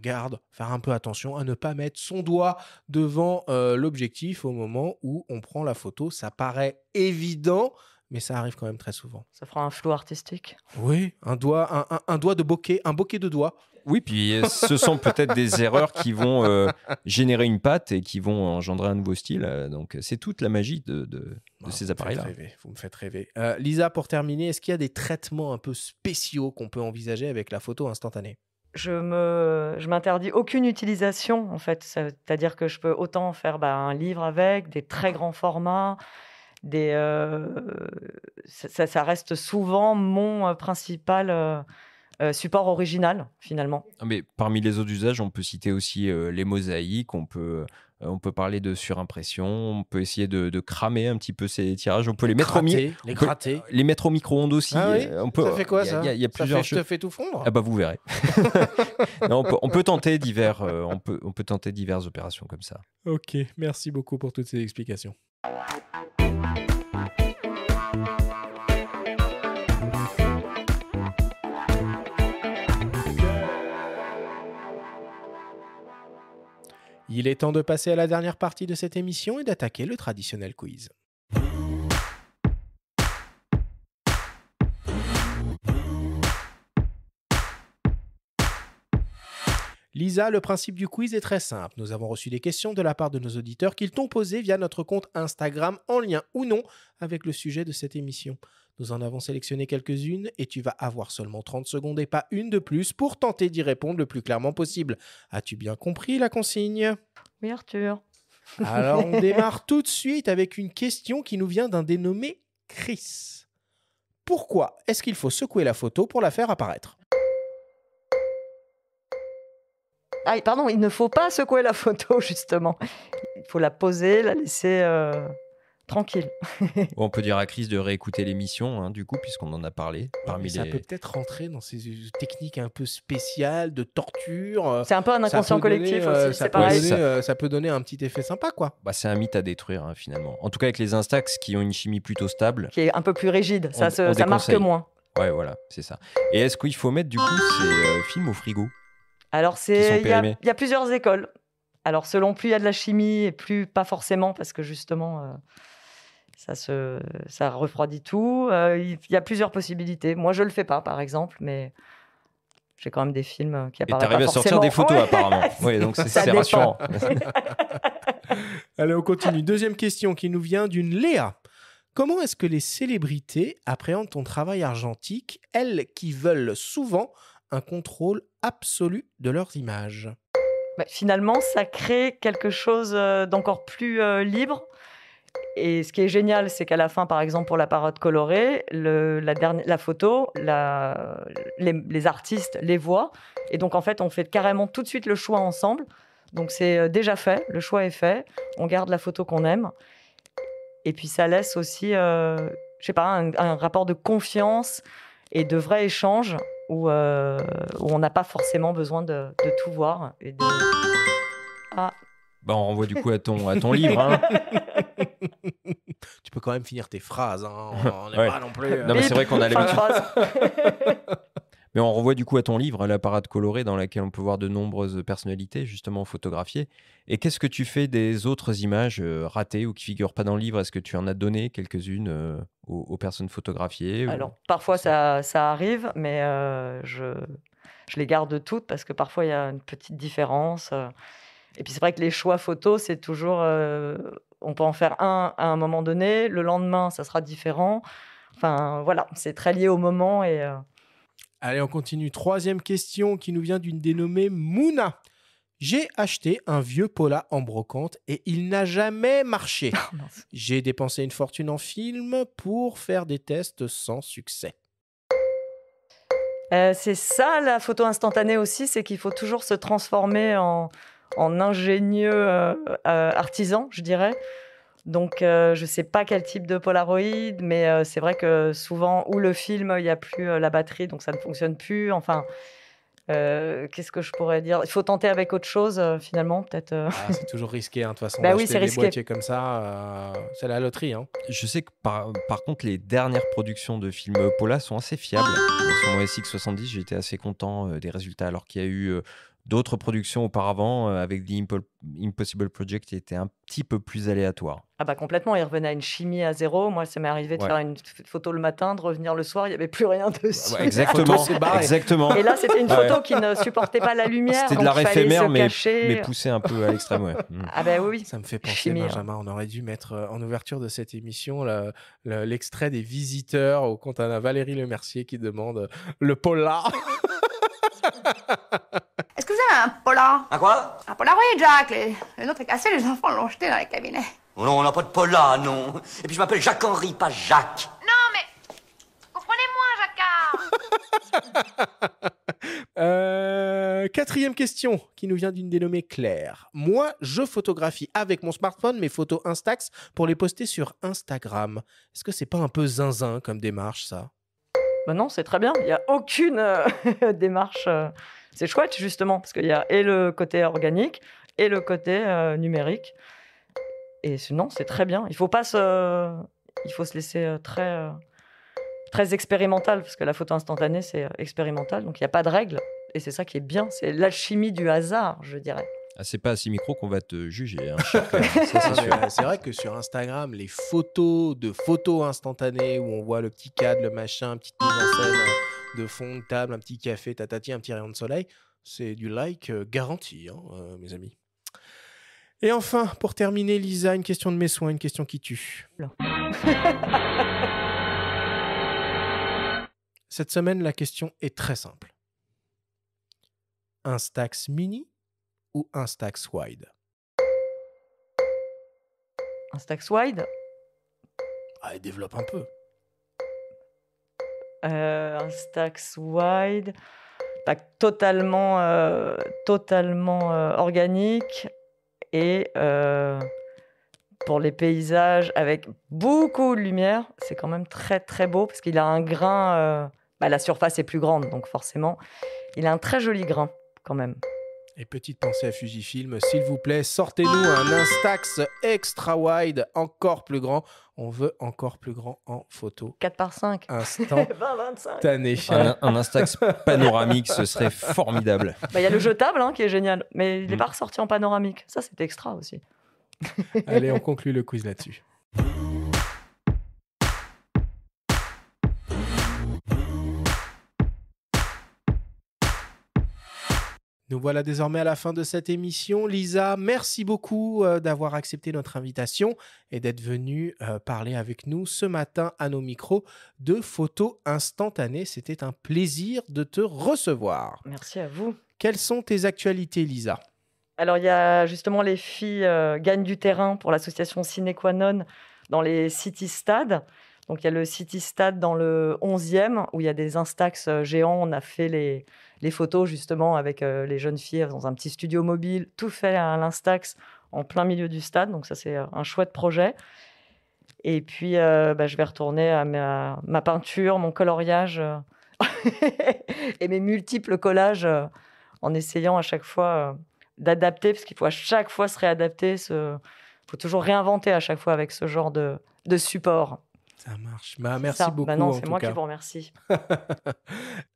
un peu attention à ne pas mettre son doigt devant l'objectif au moment où on prend la photo. Ça paraît évident, mais ça arrive quand même très souvent. Ça fera un flou artistique. Oui, un doigt de bokeh, un bokeh de doigts. Oui, puis ce sont peut-être des erreurs qui vont générer une patte et qui vont engendrer un nouveau style. Donc, c'est toute la magie de ces appareils-là. Vous me faites rêver. Lisa, pour terminer, est-ce qu'il y a des traitements un peu spéciaux qu'on peut envisager avec la photo instantanée? Je m'interdis aucune utilisation, en fait. C'est-à-dire que je peux autant faire un livre avec, des très grands formats. Ça reste souvent mon principal support original, finalement. Mais parmi les autres usages, on peut citer aussi les mosaïques, on peut parler de surimpression, on peut essayer de cramer un petit peu ces tirages, on peut les mettre les mettre au micro-ondes aussi. Ah oui, ça fait quoi ça? Il y a plusieurs choses. Ça te fait tout fondre? Ah bah vous verrez. Non, on peut tenter on peut tenter diverses opérations comme ça. Ok, merci beaucoup pour toutes ces explications. Il est temps de passer à la dernière partie de cette émission et d'attaquer le traditionnel quiz. Lisa, le principe du quiz est très simple. Nous avons reçu des questions de la part de nos auditeurs qu'ils t'ont posées via notre compte Instagram en lien ou non avec le sujet de cette émission. Nous en avons sélectionné quelques-unes et tu vas avoir seulement 30 secondes et pas une de plus pour tenter d'y répondre le plus clairement possible. As-tu bien compris la consigne ? Oui, Arthur. Alors, on démarre tout de suite avec une question qui nous vient d'un dénommé Chris. Pourquoi est-ce qu'il faut secouer la photo pour la faire apparaître ? Ah, pardon, il ne faut pas secouer la photo, justement. Il faut la poser, la laisser tranquille. On peut dire à Chris de réécouter l'émission, hein, du coup, puisqu'on en a parlé. Ça peut peut-être rentrer dans ces techniques un peu spéciales de torture. C'est un peu un inconscient collectif aussi, c'est pareil. Ça peut donner un petit effet sympa, quoi. Bah, c'est un mythe à détruire, hein, finalement. En tout cas, avec les Instax qui ont une chimie plutôt stable. Qui est un peu plus rigide, ça marque moins. Ouais, voilà, c'est ça. Et est-ce qu'il faut mettre, du coup, ces films au frigo ? Alors, il y a plusieurs écoles. Alors, selon plus il y a de la chimie et plus pas forcément, parce que justement, ça refroidit tout. Il y a plusieurs possibilités. Moi, je le fais pas, par exemple, mais j'ai quand même des films qui apparaissent pas forcément. Et t'arrives à sortir des photos, apparemment. Oui, donc c'est rassurant. Allez, on continue. Deuxième question qui nous vient d'une Léa. Comment est-ce que les célébrités appréhendent ton travail argentique, elles qui veulent souvent un contrôle absolu de leurs images ? Finalement, ça crée quelque chose d'encore plus libre. Et ce qui est génial, c'est qu'à la fin, par exemple, pour la parade colorée, la photo, les artistes les voient. Et donc, en fait, on fait carrément tout de suite le choix ensemble. Donc, c'est déjà fait, le choix est fait. On garde la photo qu'on aime. Et puis, ça laisse aussi, je sais pas, un rapport de confiance et de vrai échange où on n'a pas forcément besoin de tout voir. Et Bah, on renvoie du coup à ton livre. Hein. Tu peux quand même finir tes phrases. Hein. On n'est pas non plus... Non, mais c'est vrai qu'on a l'habitude. Mais on renvoie du coup à ton livre, La parade colorée, dans laquelle on peut voir de nombreuses personnalités justement photographiées. Et qu'est-ce que tu fais des autres images ratées ou qui figurent pas dans le livre ? Est-ce que tu en as donné quelques-unes aux personnes photographiées ? Alors, parfois ça arrive, mais je les garde toutes parce que parfois il y a une petite différence. Et puis c'est vrai que les choix photos, c'est toujours... on peut en faire un à un moment donné, le lendemain ça sera différent. Enfin voilà, c'est très lié au moment et... Allez, on continue. Troisième question qui nous vient d'une dénommée Mouna. J'ai acheté un vieux Pola en brocante et il n'a jamais marché. J'ai dépensé une fortune en film pour faire des tests sans succès. C'est ça la photo instantanée aussi, c'est qu'il faut toujours se transformer en ingénieux artisan, je dirais. Donc, je ne sais pas quel type de Polaroid, mais c'est vrai que souvent, ou le film, il n'y a plus la batterie, donc ça ne fonctionne plus. Enfin, qu'est-ce que je pourrais dire ? Il faut tenter avec autre chose, finalement, peut-être. C'est toujours risqué, hein, de toute façon. Bah oui, c'est des risqué. boîtiers comme ça, c'est la loterie. Hein. Je sais que par contre, les dernières productions de films Pola sont assez fiables. Sur mon SX70, j'ai été assez content des résultats, alors qu'il y a eu... d'autres productions auparavant avec The Impossible Project qui étaient un petit peu plus aléatoires. Ah bah complètement, il revenait à une chimie à zéro. Moi, ça m'est arrivé de faire une photo le matin, de revenir le soir, il n'y avait plus rien dessus. Exactement. Et là, c'était une photo qui ne supportait pas la lumière. C'était de l'art éphémère, mais poussé un peu à l'extrême. Ouais. Ah bah oui. Ça me fait penser, Benjamin, on aurait dû mettre en ouverture de cette émission l'extrait des visiteurs au compte à Valérie Lemercier qui demande le Pola. Est-ce que vous avez un Pola? Un quoi? Un Polaroid, Jacques. Le nôtre est cassé, les enfants l'ont jeté dans les cabinets. Oh non, on n'a pas de Pola, non. Et puis je m'appelle Jacques-Henri, pas Jacques. Non, mais... Comprenez-moi, Jacquard. Quatrième question qui nous vient d'une dénommée Claire. Moi, je photographie avec mon smartphone mes photos Instax pour les poster sur Instagram. Est-ce que c'est pas un peu zinzin comme démarche, ça? Bah non, c'est très bien. Il n'y a aucune démarche. C'est chouette, justement, parce qu'il y a et le côté organique et le côté numérique. Et sinon, c'est très bien. Il faut se laisser très expérimental, parce que la photo instantanée, c'est expérimental. Donc, il n'y a pas de règles. Et c'est ça qui est bien. C'est l'alchimie du hasard, je dirais. Ah, c'est pas à ces micros qu'on va te juger, hein, cher Claire, ça, c'est sûr. C'est vrai que sur Instagram, les photos instantanées où on voit le petit cadre, le machin, petite mise en scène de fond de table, un petit café, tatati, un petit rayon de soleil, c'est du like garanti, hein, mes amis. Et enfin, pour terminer, Lisa, une question de mes soins, une question qui tue. Cette semaine, la question est très simple. Instax Mini ou Instax Wide? Instax Wide. Ah, développe un peu. Instax Wide. Totalement organique. Et pour les paysages, avec beaucoup de lumière, c'est quand même très très beau parce qu'il a un grain. La surface est plus grande, donc forcément, il a un très joli grain quand même. Et petite pensée à Fujifilm, s'il vous plaît, sortez-nous un Instax Extra Wide encore plus grand. On veut encore plus grand en photo. 4x5. Instantané. Un Instax panoramique, ce serait formidable. Il y a le jetable qui est génial, mais il n'est pas ressorti en panoramique. Ça, c'est extra aussi. Allez, on conclut le quiz là-dessus. Nous voilà désormais à la fin de cette émission. Lisa, merci beaucoup d'avoir accepté notre invitation et d'être venue parler avec nous ce matin à nos micros de photos instantanées. C'était un plaisir de te recevoir. Merci à vous. Quelles sont tes actualités, Lisa? Alors, il y a justement les filles gagnent du terrain pour l'association Sine Qua Non dans les City Stades. Donc, il y a le City Stade dans le 11e où il y a des Instax géants. On a fait les photos justement avec les jeunes filles dans un petit studio mobile, tout fait à l'Instax en plein milieu du stade. Donc, ça, c'est un chouette projet. Et puis, je vais retourner à ma peinture, mon coloriage et mes multiples collages en essayant à chaque fois d'adapter, parce qu'il faut à chaque fois se réadapter. Il faut toujours réinventer à chaque fois avec ce genre de support. Ça marche. Merci beaucoup. Non, c'est moi qui vous remercie.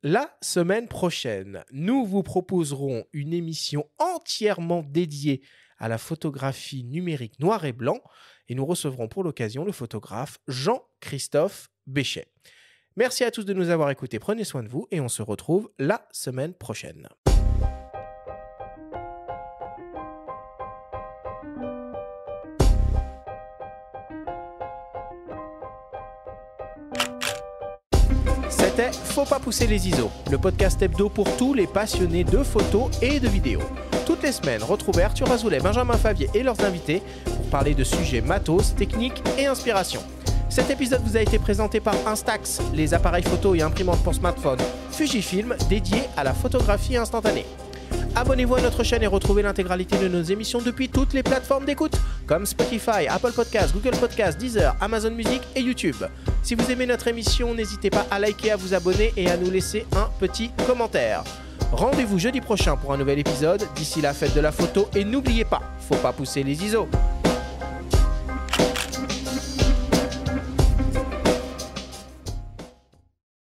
La semaine prochaine, nous vous proposerons une émission entièrement dédiée à la photographie numérique noir et blanc et nous recevrons pour l'occasion le photographe Jean-Christophe Béchet. Merci à tous de nous avoir écoutés. Prenez soin de vous et on se retrouve la semaine prochaine. C'était Faut pas pousser les ISO, le podcast hebdo pour tous les passionnés de photos et de vidéos. Toutes les semaines, retrouvez Arthur Azoulay, Benjamin Favier et leurs invités pour parler de sujets matos, techniques et inspiration. Cet épisode vous a été présenté par Instax, les appareils photo et imprimantes pour smartphone Fujifilm dédiés à la photographie instantanée. Abonnez-vous à notre chaîne et retrouvez l'intégralité de nos émissions depuis toutes les plateformes d'écoute, comme Spotify, Apple Podcasts, Google Podcasts, Deezer, Amazon Music et YouTube. Si vous aimez notre émission, n'hésitez pas à liker, à vous abonner et à nous laisser un petit commentaire. Rendez-vous jeudi prochain pour un nouvel épisode. D'ici là, faites de la photo et n'oubliez pas, faut pas pousser les ISO.